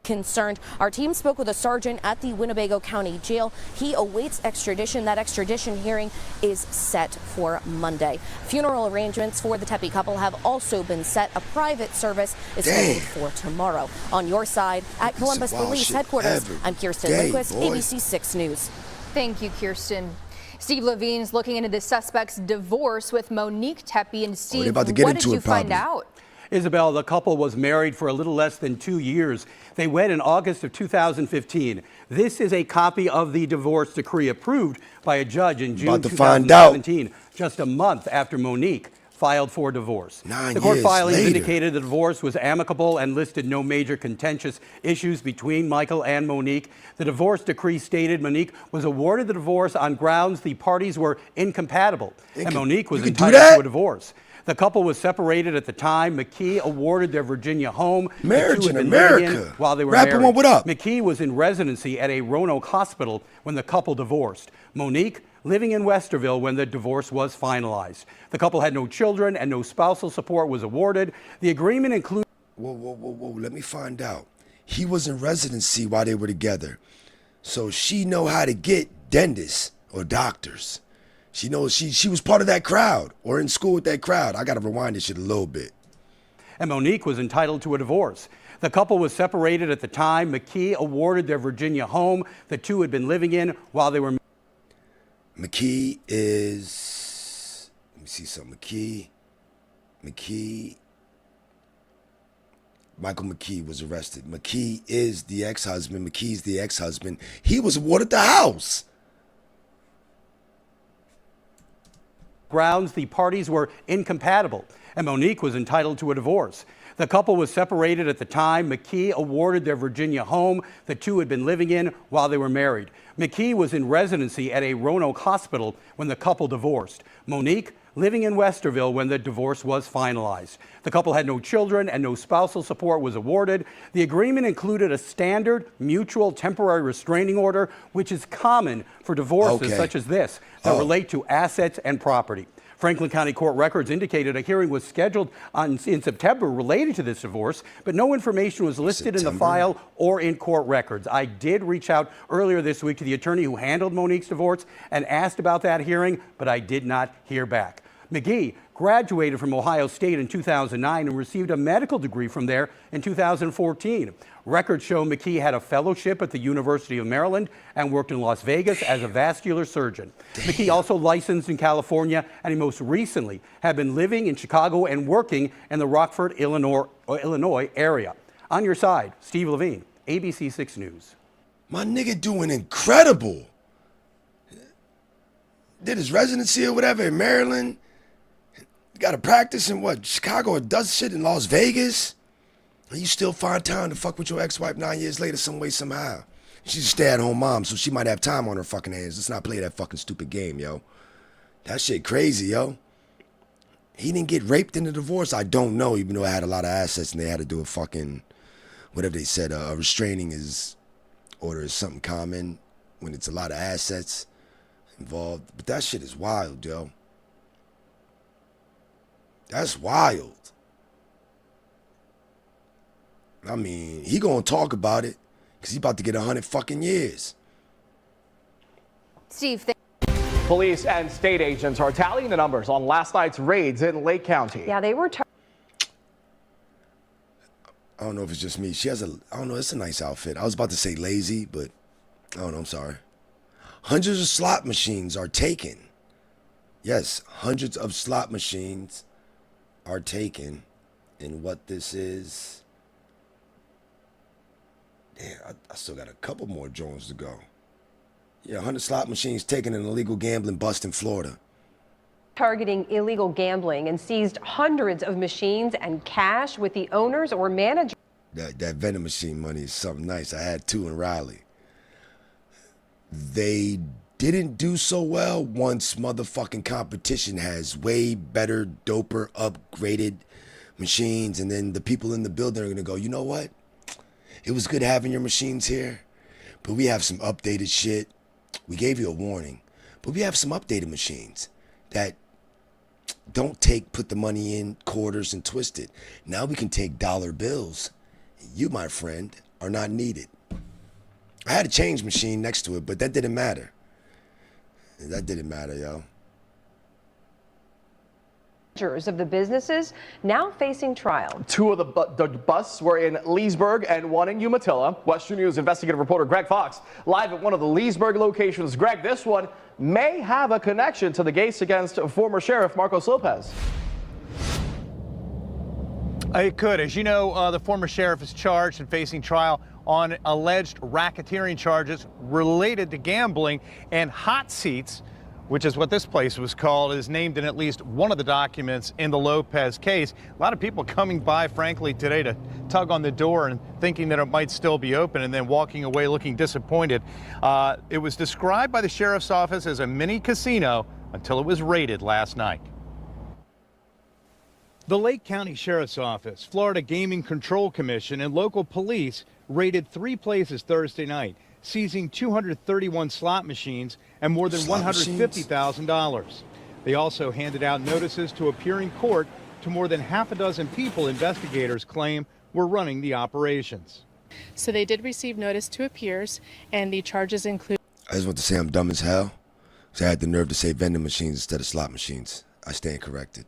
Concerned. Our team spoke with a sergeant at the Winnebago County Jail. He awaits extradition. That extradition hearing is set for Monday. Funeral arrangements for the Tepe couple have also been set. A private service is scheduled for tomorrow. On your side, at Columbus Police Headquarters, I'm Kirsten Lindquist, ABC 6 News. Thank you, Kirsten. Steve Levine's looking into the suspect's divorce with Monique Tepe. And Steve, what did you find out? Isabel, the couple was married for a little less than 2 years. They wed in August of 2015. This is a copy of the divorce decree approved by a judge in June 2017, just a month after Monique filed for divorce. The court filings indicated the divorce was amicable and listed no major contentious issues between Michael and Monique. The divorce decree stated Monique was awarded the divorce on grounds the parties were incompatible, and Monique was entitled to a divorce. The couple was separated at the time. McKee awarded their Virginia home. Marriage in America. While they were married. One, what up? McKee was in residency at a Roanoke hospital when the couple divorced. Monique living in Westerville when the divorce was finalized. The couple had no children and no spousal support was awarded. The agreement included... Whoa. Let me find out. He was in residency while they were together. So she know how to get dentists or doctors. She knows she was part of that crowd or in school with that crowd. I got to rewind this shit a little bit. And Monique was entitled to a divorce. The couple was separated at the time. McKee awarded their Virginia home the two had been living in while they were... McKee is... Let me see something. Michael McKee was arrested. McKee is the ex-husband. McKee's the ex-husband. He was awarded the house. Grounds the parties were incompatible, and Monique was entitled to a divorce. The couple was separated at the time. McKee awarded their Virginia home the two had been living in while they were married. McKee was in residency at a Roanoke hospital when the couple divorced. Monique living in Westerville when the divorce was finalized. The couple had no children and no spousal support was awarded. The agreement included a standard mutual temporary restraining order, which is common for divorces such as this that relate to assets and property. Franklin County Court records indicated a hearing was scheduled in September related to this divorce, but no information was listed in the file or in court records. I did reach out earlier this week to the attorney who handled Monique's divorce and asked about that hearing, but I did not hear back. McGee graduated from Ohio State in 2009 and received a medical degree from there in 2014. Records show McKee had a fellowship at the University of Maryland and worked in Las Vegas as a vascular surgeon. McKee also licensed in California, and he most recently had been living in Chicago and working in the Rockford, Illinois area. On your side, Steve Levine, ABC 6 News. My nigga doing incredible. Did his residency or whatever in Maryland. Got to practice in what, Chicago, or does shit in Las Vegas? And you still find time to fuck with your ex-wife 9 years later some way, somehow. She's a stay-at-home mom, so she might have time on her fucking hands. Let's not play that fucking stupid game, yo. That shit crazy, yo. He didn't get raped in the divorce. I don't know, even though I had a lot of assets and they had to do a fucking, whatever they said, a restraining order is something common when it's a lot of assets involved. But that shit is wild, yo. That's wild. I mean, he gonna talk about it because he about to get 100 fucking years. Steve, police and state agents are tallying the numbers on last night's raids in Lake County. Yeah, they were. I don't know if it's just me. She has I don't know, it's a nice outfit. I was about to say lazy, but I don't know, I'm sorry. Hundreds of slot machines are taken. Yes, hundreds of slot machines are taken. And what this is, damn, I still got a couple more drones to go. Yeah, 100 slot machines taken in an illegal gambling bust in Florida. Targeting illegal gambling and seized hundreds of machines and cash with the owners or managers. That vending machine money is something nice. I had two in Raleigh. They didn't do so well once motherfucking competition has way better, doper, upgraded machines, and then the people in the building are gonna go, you know what? It was good having your machines here, but we have some updated shit. We gave you a warning, but we have some updated machines that Don't put the money in quarters and twist it. Now we can take dollar bills. You, my friend, are not needed. I had a change machine next to it, but that didn't matter. That didn't matter, yo. Of the businesses now facing trial. Two of the busts were in Leesburg and one in Umatilla. Western News investigative reporter Greg Fox live at one of the Leesburg locations. Greg, this one may have a connection to the case against former Sheriff Marcos Lopez. It could. As you know, the former sheriff is charged and facing trial on alleged racketeering charges related to gambling, and Hot Seats, which is what this place was called, is named in at least one of the documents in the Lopez case. A lot of people coming by, frankly, today to tug on the door and thinking that it might still be open and then walking away looking disappointed. It was described by the sheriff's office as a mini casino until it was raided last night. The Lake County Sheriff's Office, Florida Gaming Control Commission, and local police raided 3 places Thursday night, seizing 231 slot machines and more than $150,000. They also handed out notices to appear in court to more than half a dozen people investigators claim were running the operations. So they did receive notice to appears, and the charges include... I just want to say I'm dumb as hell, because I had the nerve to say vending machines instead of slot machines. I stand corrected.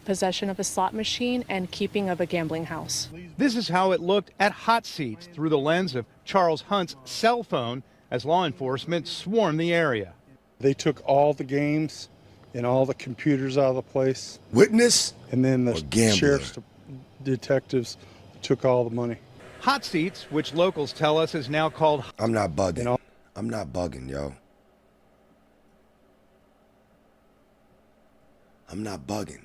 Possession of a slot machine and keeping of a gambling house. This is how it looked at Hot Seats through the lens of Charles Hunt's cell phone as law enforcement swarmed the area. They took all the games and all the computers out of the place. Witness? And then the sheriff's detectives took all the money. Hot Seats, which locals tell us is now called... I'm not bugging. I'm not bugging, yo. I'm not bugging.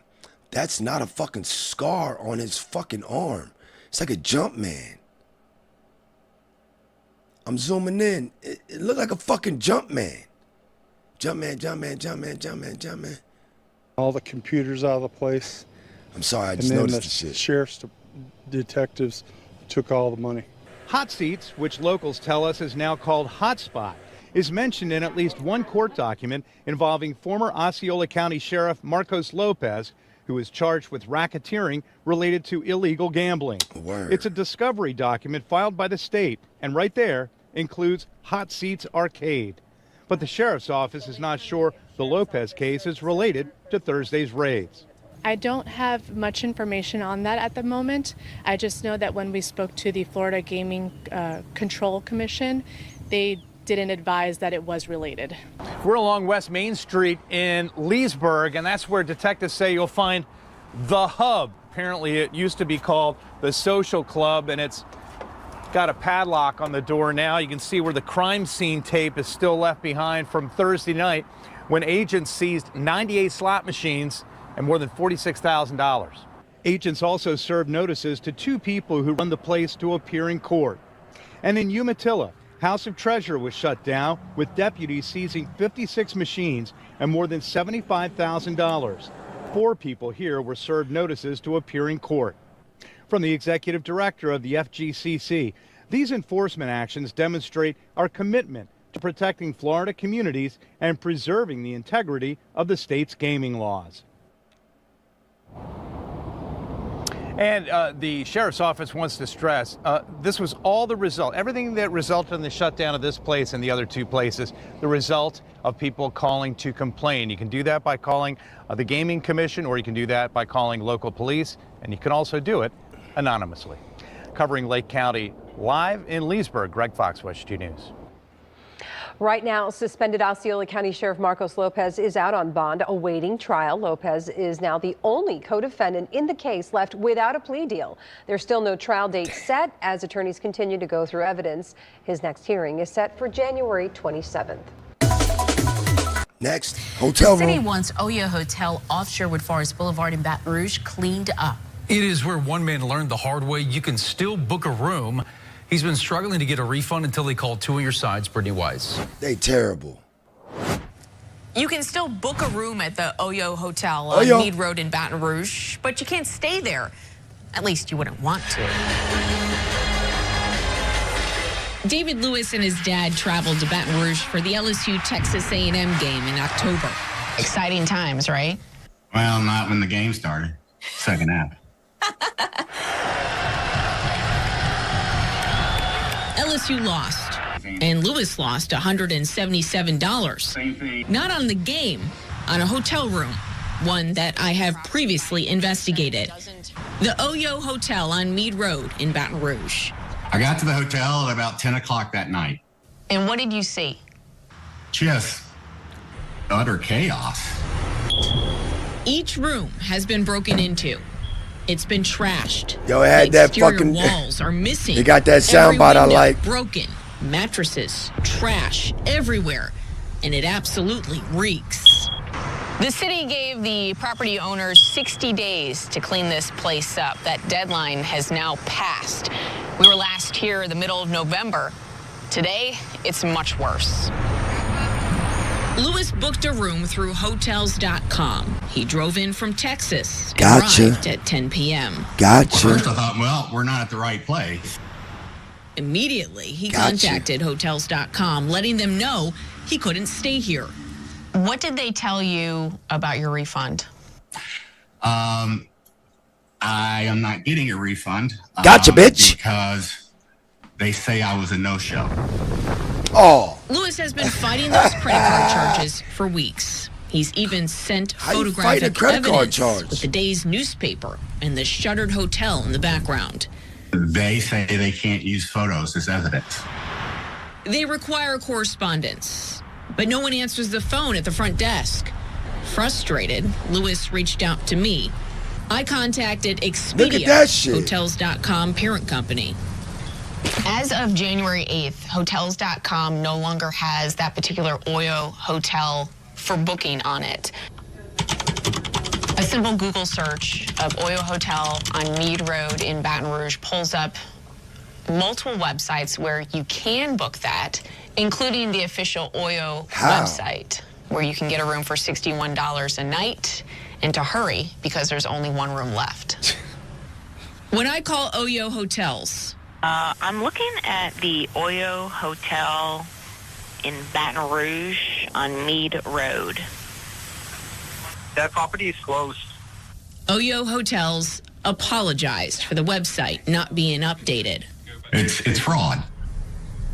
That's not a fucking scar on his fucking arm. It's like a jump man. I'm zooming in. It looked like a fucking jump man. Jump man, jump man, jump man, jump man, jump man. All the computers out of the place. I'm sorry, I just noticed the shit. Sheriff's detectives took all the money. Hot Seats, which locals tell us is now called Hotspot, is mentioned in at least one court document involving former Osceola County Sheriff Marcos Lopez, who is charged with racketeering related to illegal gambling. Word. It's a discovery document filed by the state, and right there includes Hot Seats Arcade. But the sheriff's office is not sure the Lopez case is related to Thursday's raids. I don't have much information on that at the moment. I just know that when we spoke to the Florida Gaming Control Commission, they didn't advise that it was related. We're along West Main Street in Leesburg, and that's where detectives say you'll find the Hub. Apparently it used to be called the Social Club, and it's got a padlock on the door now. You can see where the crime scene tape is still left behind from Thursday night when agents seized 98 slot machines and more than $46,000. Agents also served notices to 2 people who run the place to appear in court. And in Umatilla, House of Treasure was shut down with deputies seizing 56 machines and more than $75,000. 4 people here were served notices to appear in court. From the executive director of the FGCC, these enforcement actions demonstrate our commitment to protecting Florida communities and preserving the integrity of the state's gaming laws. And the sheriff's office wants to stress this was all the result, everything that resulted in the shutdown of this place and the other 2 places, the result of people calling to complain. You can do that by calling the Gaming Commission, or you can do that by calling local police, and you can also do it anonymously. Covering Lake County live in Leesburg, Greg Fox, West News. Right now, suspended Osceola County Sheriff Marcos Lopez is out on bond awaiting trial. Lopez is now the only co-defendant in the case left without a plea deal. There's still no trial date set as attorneys continue to go through evidence. His next hearing is set for January 27th. Next, hotel room. The city wants Oyo Hotel off Sherwood Forest Boulevard in Baton Rouge cleaned up. It is where one man learned the hard way you can still book a room. He's been struggling to get a refund until he called 2 of your sides, Brittany Weiss. They terrible. You can still book a room at the Oyo Hotel on Meade Road in Baton Rouge, but you can't stay there. At least you wouldn't want to. David Lewis and his dad traveled to Baton Rouge for the LSU-Texas A&M game in October. Exciting times, right? Well, not when the game started. Second half. LSU lost, and Lewis lost $177. Not on the game, on a hotel room, one that I have previously investigated. The Oyo Hotel on Meade Road in Baton Rouge. I got to the hotel at about 10 o'clock that night. And what did you see? Just utter chaos. Each room has been broken into. It's been trashed. Yo, it had the that exterior fucking. walls are missing. They got that soundbite I like. Broken. Mattresses, trash everywhere. And it absolutely reeks. The city gave the property owners 60 days to clean this place up. That deadline has now passed. We were last here the middle of November. Today, it's much worse. Lewis booked a room through Hotels.com. He drove in from Texas and arrived at 10 p.m. Gotcha. Well, first I thought, well, we're not at the right place. Immediately, he contacted Hotels.com, letting them know he couldn't stay here. What did they tell you about your refund? I am not getting a refund. Gotcha, bitch. Because they say I was a no-show. Oh. Lewis has been fighting those credit card charges for weeks. He's even sent photographic evidence with the day's newspaper and the shuttered hotel in the background. They say they can't use photos as evidence. They require correspondence, but no one answers the phone at the front desk. Frustrated, Lewis reached out to me. I contacted Expedia, Hotels.com parent company. As of January 8th, Hotels.com no longer has that particular Oyo hotel for booking on it. A simple Google search of Oyo Hotel on Meade Road in Baton Rouge pulls up multiple websites where you can book that, including the official Oyo website, where you can get a room for $61 a night, and to hurry because there's only one room left. When I call Oyo Hotels, I'm looking at the Oyo Hotel in Baton Rouge on Meade Road. That property is closed. Oyo Hotels apologized for the website not being updated. It's fraud.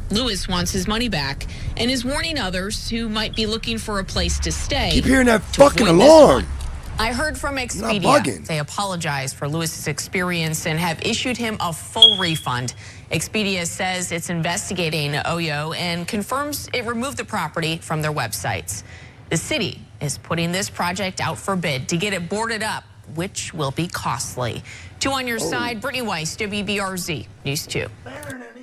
Lewis wants his money back and is warning others who might be looking for a place to stay. Keep hearing that fucking alarm. I heard from Expedia. They apologized for Lewis's experience and have issued him a full refund. Expedia says it's investigating Oyo and confirms it removed the property from their websites. The city is putting this project out for bid to get it boarded up, which will be costly. 2 on your side, Brittany Weiss, WBRZ News 2.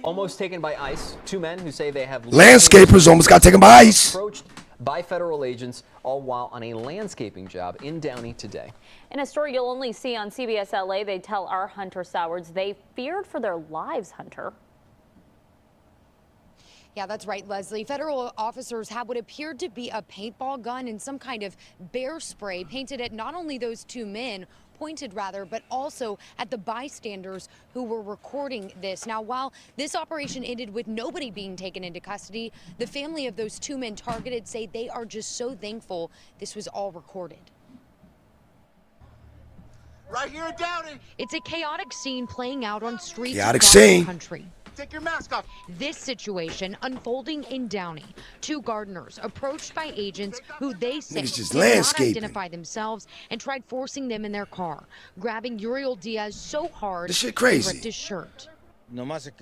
Almost taken by ICE, 2 men who say they have landscapers almost got taken by ICE. Approached by federal agents, all while on a landscaping job in Downey today. In a story you'll only see on CBS LA, they tell our Hunter Sowards they feared for their lives, Hunter. Yeah, that's right, Leslie. Federal officers have what appeared to be a paintball gun and some kind of bear spray painted at not only those 2 men, pointed rather, but also at the bystanders who were recording this. Now, while this operation ended with nobody being taken into custody, the family of those 2 men targeted say they are just so thankful this was all recorded. Right here in Downey. It's a chaotic scene playing out on streets Chaotic across scene. the country. Take your mask off. This situation unfolding in Downey. 2 gardeners approached by agents who they say Niggas just did not landscaping. identify themselves and tried forcing them in their car, grabbing Uriel Diaz so hard This shit he crazy. ripped his shirt. No más. Like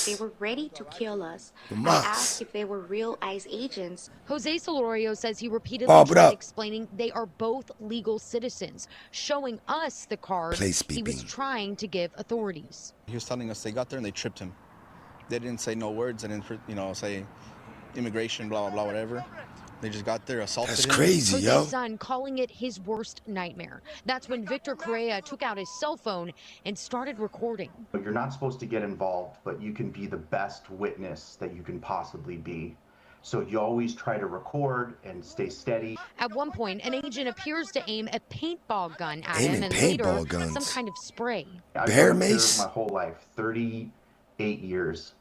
they were ready to kill us. No I más. asked if they were real ICE agents. Jose Solorio says he repeatedly Bob, what tried up? explaining they are both legal citizens, showing us the card Place he was beeping. trying to give authorities. He was telling us they got there and they tripped him. They didn't say no words. They didn't, say immigration, blah, blah, blah, whatever. They just got there, assaulted That's him. crazy, yo. Jose's son calling it his worst nightmare. That's when Victor Correa took out his cell phone and started recording. You're not supposed to get involved, but you can be the best witness that you can possibly be. So you always try to record and stay steady. At one point, an agent appears to aim a paintball gun at Aiming him and paintball later guns. some kind of spray. I've Bear worked here mace? my whole life, 38 years,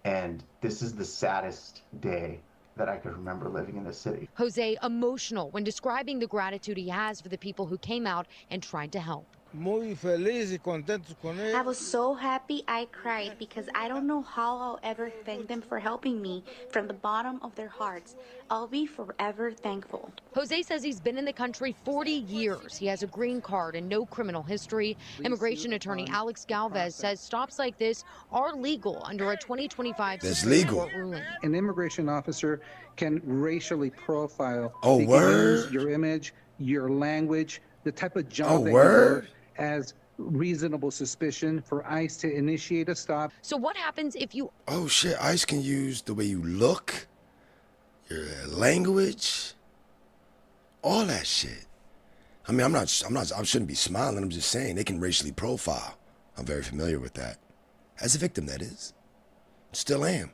and this is the saddest day that I could remember living in this city. Jose emotional when describing the gratitude he has for the people who came out and tried to help. I was so happy I cried because I don't know how I'll ever thank them for helping me from the bottom of their hearts. I'll be forever thankful. Jose says he's been in the country 40 years. He has a green card and no criminal history. Immigration attorney Alex Galvez says stops like this are legal under a 2025 Supreme Court ruling. An immigration officer can racially profile. Oh, they word? can use your image, your language, the type of job Oh, that word? you work as reasonable suspicion for ICE to initiate a stop. So what happens if you... Oh shit, ICE can use the way you look, your language, all that shit. I mean, I shouldn't be smiling. I'm just saying they can racially profile. I'm very familiar with that. As a victim, that is. Still am.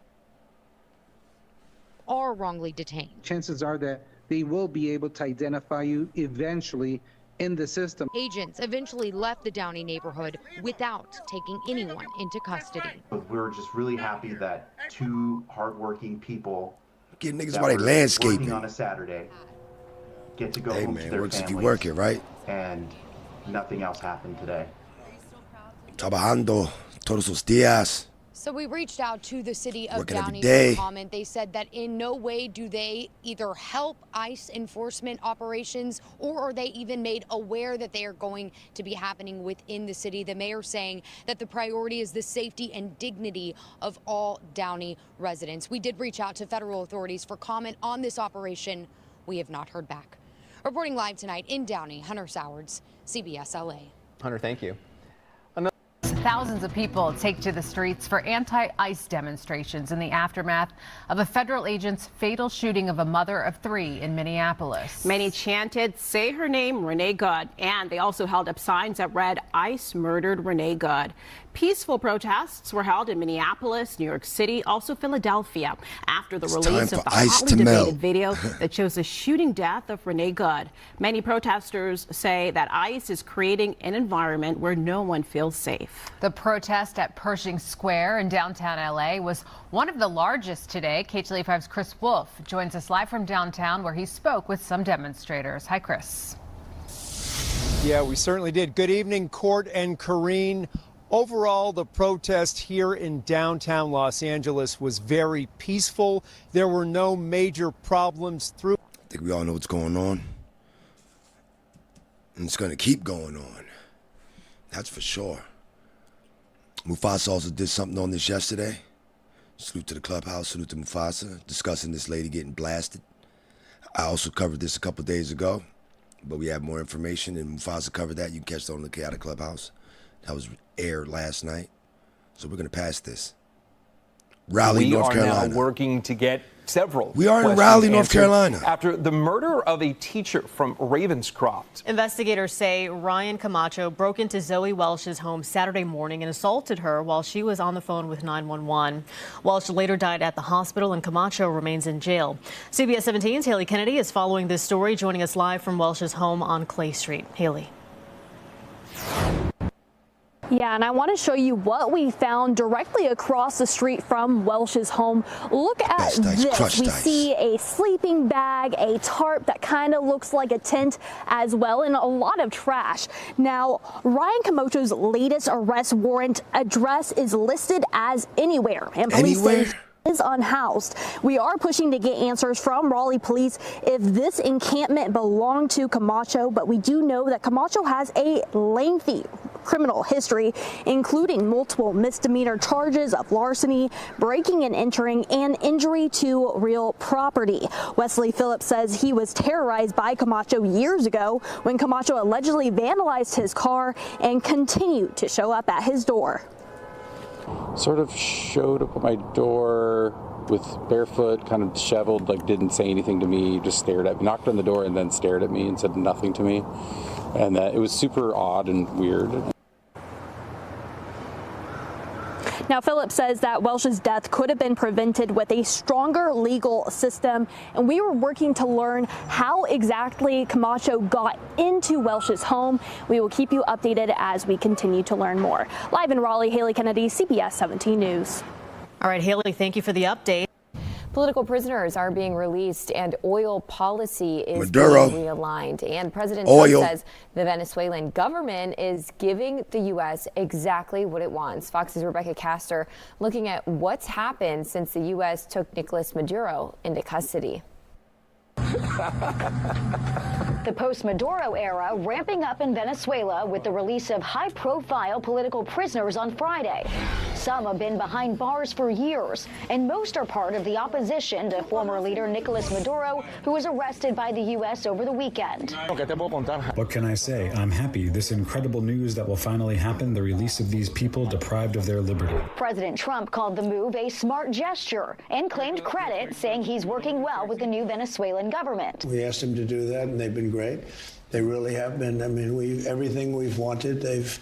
are wrongly detained. Chances are that they will be able to identify you eventually in the system. Agents eventually left the Downey neighborhood without taking anyone into custody. But we're just really happy that two hardworking people Get niggas that while they were landscaping working on a Saturday get to go Hey home man, to it their works if families. you work it, right? And nothing else happened today. Trabajando todos los días. So we reached out to the city of Working every Downey day. for comment. They said that in no way do they either help ICE enforcement operations or are they even made aware that they are going to be happening within the city. The mayor saying that the priority is the safety and dignity of all Downey residents. We did reach out to federal authorities for comment on this operation. We have not heard back. Reporting live tonight in Downey, Hunter Sowards, CBS LA. Hunter, thank you. Thousands of people take to the streets for anti-ICE demonstrations in the aftermath of a federal agent's fatal shooting of a mother of three in Minneapolis. Many chanted, "Say her name, Renee Good," and they also held up signs that read, "ICE murdered Renee Good." Peaceful protests were held in Minneapolis, New York City, also Philadelphia, after the release of the hotly debated video that shows the shooting death of Renee Good. Many protesters say that ICE is creating an environment where no one feels safe. The protest at Pershing Square in downtown LA was one of the largest today. KTLA 5's Chris Wolf joins us live from downtown where he spoke with some demonstrators. Hi, Chris. Yeah, we certainly did. Good evening, Court and Karine. Overall, the protest here in downtown Los Angeles was very peaceful. There were no major problems through. I think we all know what's going on. And it's going to keep going on. That's for sure. Mufasa also did something on this yesterday. Salute to the clubhouse, salute to Mufasa, discussing this lady getting blasted. I also covered this a couple days ago, but we have more information, and Mufasa covered that. You can catch that on the Khaotic Clubhouse. That was aired last night. So we're going to pass this. Raleigh, North Carolina. We are now working to get several. We are in Raleigh, North Carolina. After the murder of a teacher from Ravenscroft. Investigators say Ryan Camacho broke into Zoe Welsh's home Saturday morning and assaulted her while she was on the phone with 911. Welsh later died at the hospital and Camacho remains in jail. CBS 17's Haley Kennedy is following this story, joining us live from Welsh's home on Clay Street. Haley. Yeah, and I want to show you what we found directly across the street from Welsh's home. Look at this. We see a sleeping bag, a tarp that kind of looks like a tent as well, and a lot of trash. Now, Ryan Camacho's latest arrest warrant address is listed as anywhere, and police say is unhoused. We are pushing to get answers from Raleigh police if this encampment belonged to Camacho, but we do know that Camacho has a lengthy criminal history, including multiple misdemeanor charges of larceny, breaking and entering, and injury to real property. Wesley Phillips says he was terrorized by Camacho years ago when Camacho allegedly vandalized his car and continued to show up at his door. Sort of showed up at my door with barefoot, kind of disheveled, like didn't say anything to me, just stared at me, knocked on the door and then stared at me and said nothing to me. And that it was super odd and weird. Now, Phillips says that Welsh's death could have been prevented with a stronger legal system, and we were working to learn how exactly Camacho got into Welsh's home. We will keep you updated as we continue to learn more. Live in Raleigh, Haley Kennedy, CBS 17 News. All right, Haley, thank you for the update. Political prisoners are being released and oil policy is Maduro. being realigned. And President Oil. Trump says the Venezuelan government is giving the U.S. exactly what it wants. Fox's Rebecca Castor looking at what's happened since the U.S. took Nicolas Maduro into custody. The post-Maduro era ramping up in Venezuela with the release of high-profile political prisoners on Friday. Some have been behind bars for years, and most are part of the opposition to former leader Nicolas Maduro, who was arrested by the U.S. over the weekend. What can I say? I'm happy. This incredible news that will finally happen, the release of these people deprived of their liberty. President Trump called the move a smart gesture and claimed credit, saying he's working well with the new Venezuelan government. We asked them to do that, and they've been great. They really have been. I mean, everything we've wanted, they've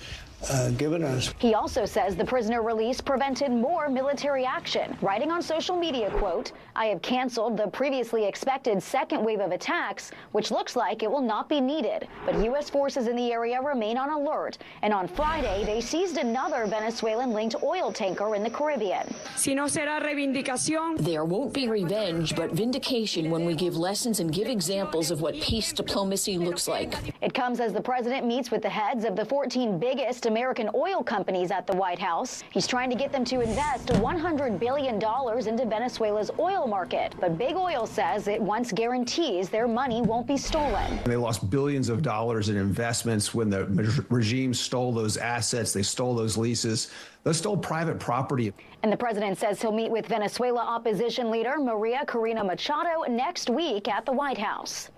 given us. He also says the prisoner release prevented more military action, writing on social media, quote, "I have canceled the previously expected second wave of attacks, which looks like it will not be needed. But U.S. forces in the area remain on alert. And on Friday, they seized another Venezuelan-linked oil tanker in the Caribbean." There won't be revenge, but vindication when we give lessons and give examples of what peace diplomacy looks like. It comes as the president meets with the heads of the 14 biggest American oil companies at the White House. He's trying to get them to invest $100 billion into Venezuela's oil market. But Big Oil says it wants guarantees their money won't be stolen. They lost billions of dollars in investments when the regime stole those assets. They stole those leases. They stole private property. And the president says he'll meet with Venezuela opposition leader Maria Corina Machado next week at the White House.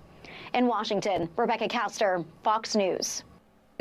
In Washington, Rebecca Castor, Fox News.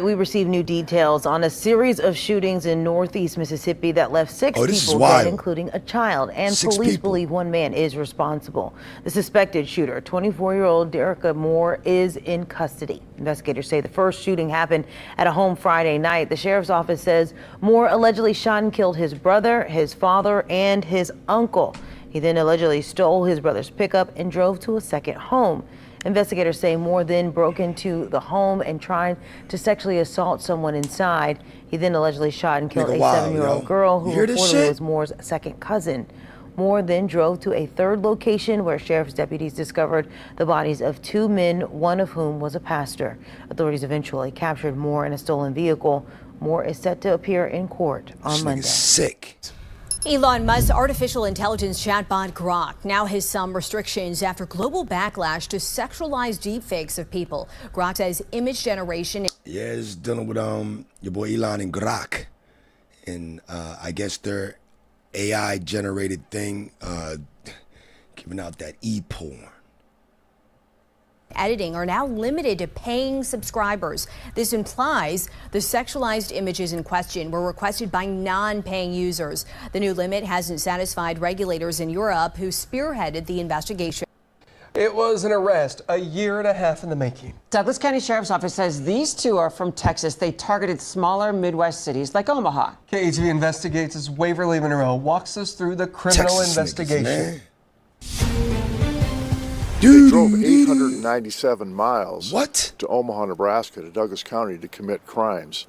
We received new details on a series of shootings in northeast Mississippi that left six people dead, including a child, and police believe one man is responsible. The suspected shooter, 24-year-old Derrica Moore, is in custody. Investigators say the first shooting happened at a home Friday night. The sheriff's office says Moore allegedly shot and killed his brother, his father, and his uncle. He then allegedly stole his brother's pickup and drove to a second home. Investigators say Moore then broke into the home and tried to sexually assault someone inside. He then allegedly shot and killed a 7-year-old girl who reportedly was Moore's second cousin. Moore then drove to a third location where sheriff's deputies discovered the bodies of two men, one of whom was a pastor. Authorities eventually captured Moore in a stolen vehicle. Moore is set to appear in court on Monday. Sick. Elon Musk's artificial intelligence chatbot Grok now has some restrictions after global backlash to sexualized deepfakes of people. Grok says image generation. Yeah, it's dealing with your boy Elon and Grok, and I guess their AI generated thing giving out that e-porn. Editing are now limited to paying subscribers. This implies the sexualized images in question were requested by non-paying users. The new limit hasn't satisfied regulators in Europe who spearheaded the investigation. It was an arrest a year and a half in the making. Douglas County Sheriff's Office says these two are from Texas. They targeted smaller Midwest cities like Omaha. KHV Investigates as Waverly Monroe walks us through the criminal investigation. They drove 897 miles to Omaha, Nebraska, to Douglas County to commit crimes.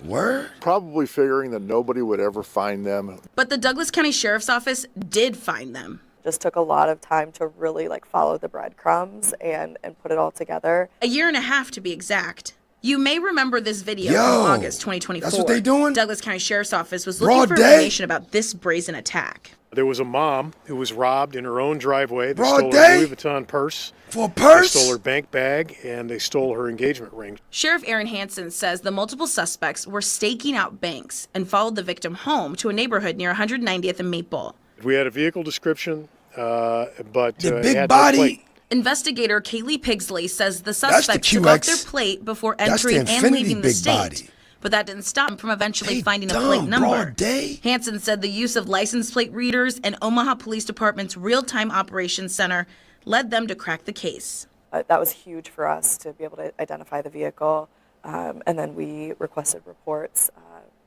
Probably figuring that nobody would ever find them. But the Douglas County Sheriff's Office did find them. Just took a lot of time to really follow the breadcrumbs and put it all together. A year and a half to be exact. You may remember this video from August 2024. That's what they doing? Douglas County Sheriff's Office was looking for information about this brazen attack. There was a mom who was robbed in her own driveway. They Broad stole day? her Louis Vuitton purse. For a purse? They stole her bank bag, and they stole her engagement ring. Sheriff Aaron Hansen says the multiple suspects were staking out banks and followed the victim home to a neighborhood near 190th and Maple. We had a vehicle description, but the it big had body. no plate. Investigator Kaylee Pigsley says the suspects took off their plate before entering and leaving the state. But that didn't stop them from eventually finding a plate number. Hansen said the use of license plate readers and Omaha Police Department's real-time operations center led them to crack the case. That was huge for us to be able to identify the vehicle. And then we requested reports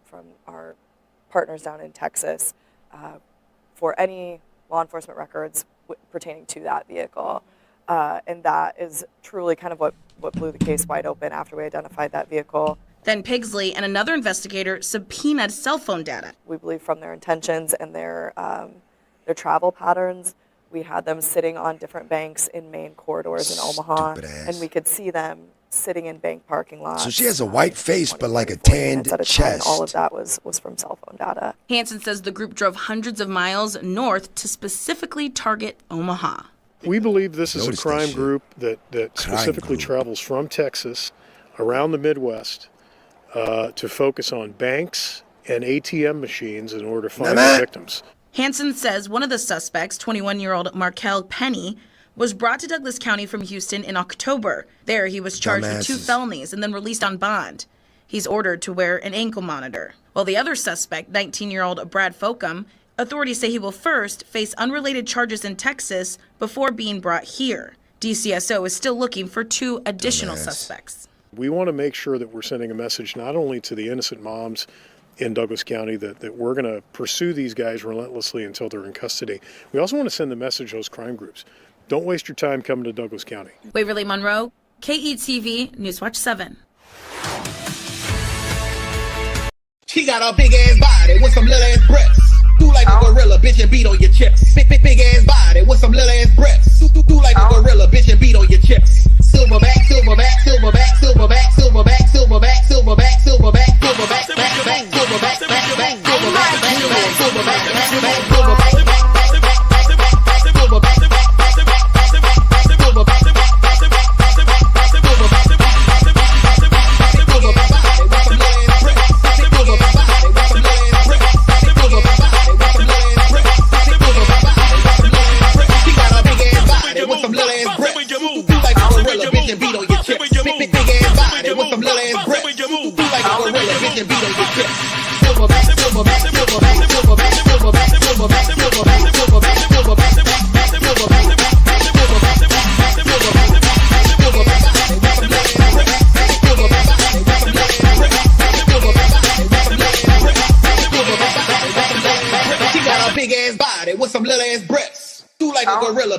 from our partners down in Texas for any law enforcement records pertaining to that vehicle. And that is truly kind of what blew the case wide open after we identified that vehicle. Then Pigsley and another investigator subpoenaed cell phone data. We believe from their intentions and their travel patterns, We had them sitting on different banks in main corridors in Omaha, and we could see them sitting in bank parking lots. So she has a white face, but like a tanned chest. All of that was from cell phone data. Hansen says the group drove hundreds of miles north to specifically target Omaha. We believe this is a crime group that specifically travels from Texas around the Midwest to focus on banks and ATM machines in order to find the victims. Hansen says one of the suspects, 21-year-old Markel Penny, was brought to Douglas County from Houston in October. There, he was charged with 2 felonies and then released on bond. He's ordered to wear an ankle monitor. While the other suspect, 19-year-old Brad Folcom, authorities say he will first face unrelated charges in Texas before being brought here. DCSO is still looking for 2 additional suspects. We want to make sure that we're sending a message not only to the innocent moms in Douglas County that we're going to pursue these guys relentlessly until they're in custody. We also want to send the message to those crime groups. Don't waste your time coming to Douglas County. Waverly Monroe, KETV, Newswatch 7. She got a big ass body with some little ass breasts. Do like a gorilla, bitch, and beat on your chest. Big ass body with some little ass breasts. Do like a gorilla, bitch, and beat on your chest. Silverback, silverback, silverback, silverback, silverback, silverback, silverback, silverback, silverback, silverback, silverback, silverback,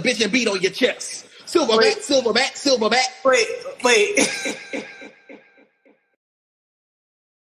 bitch and beat on your chest. Silverback, silverback, silverback. Wait.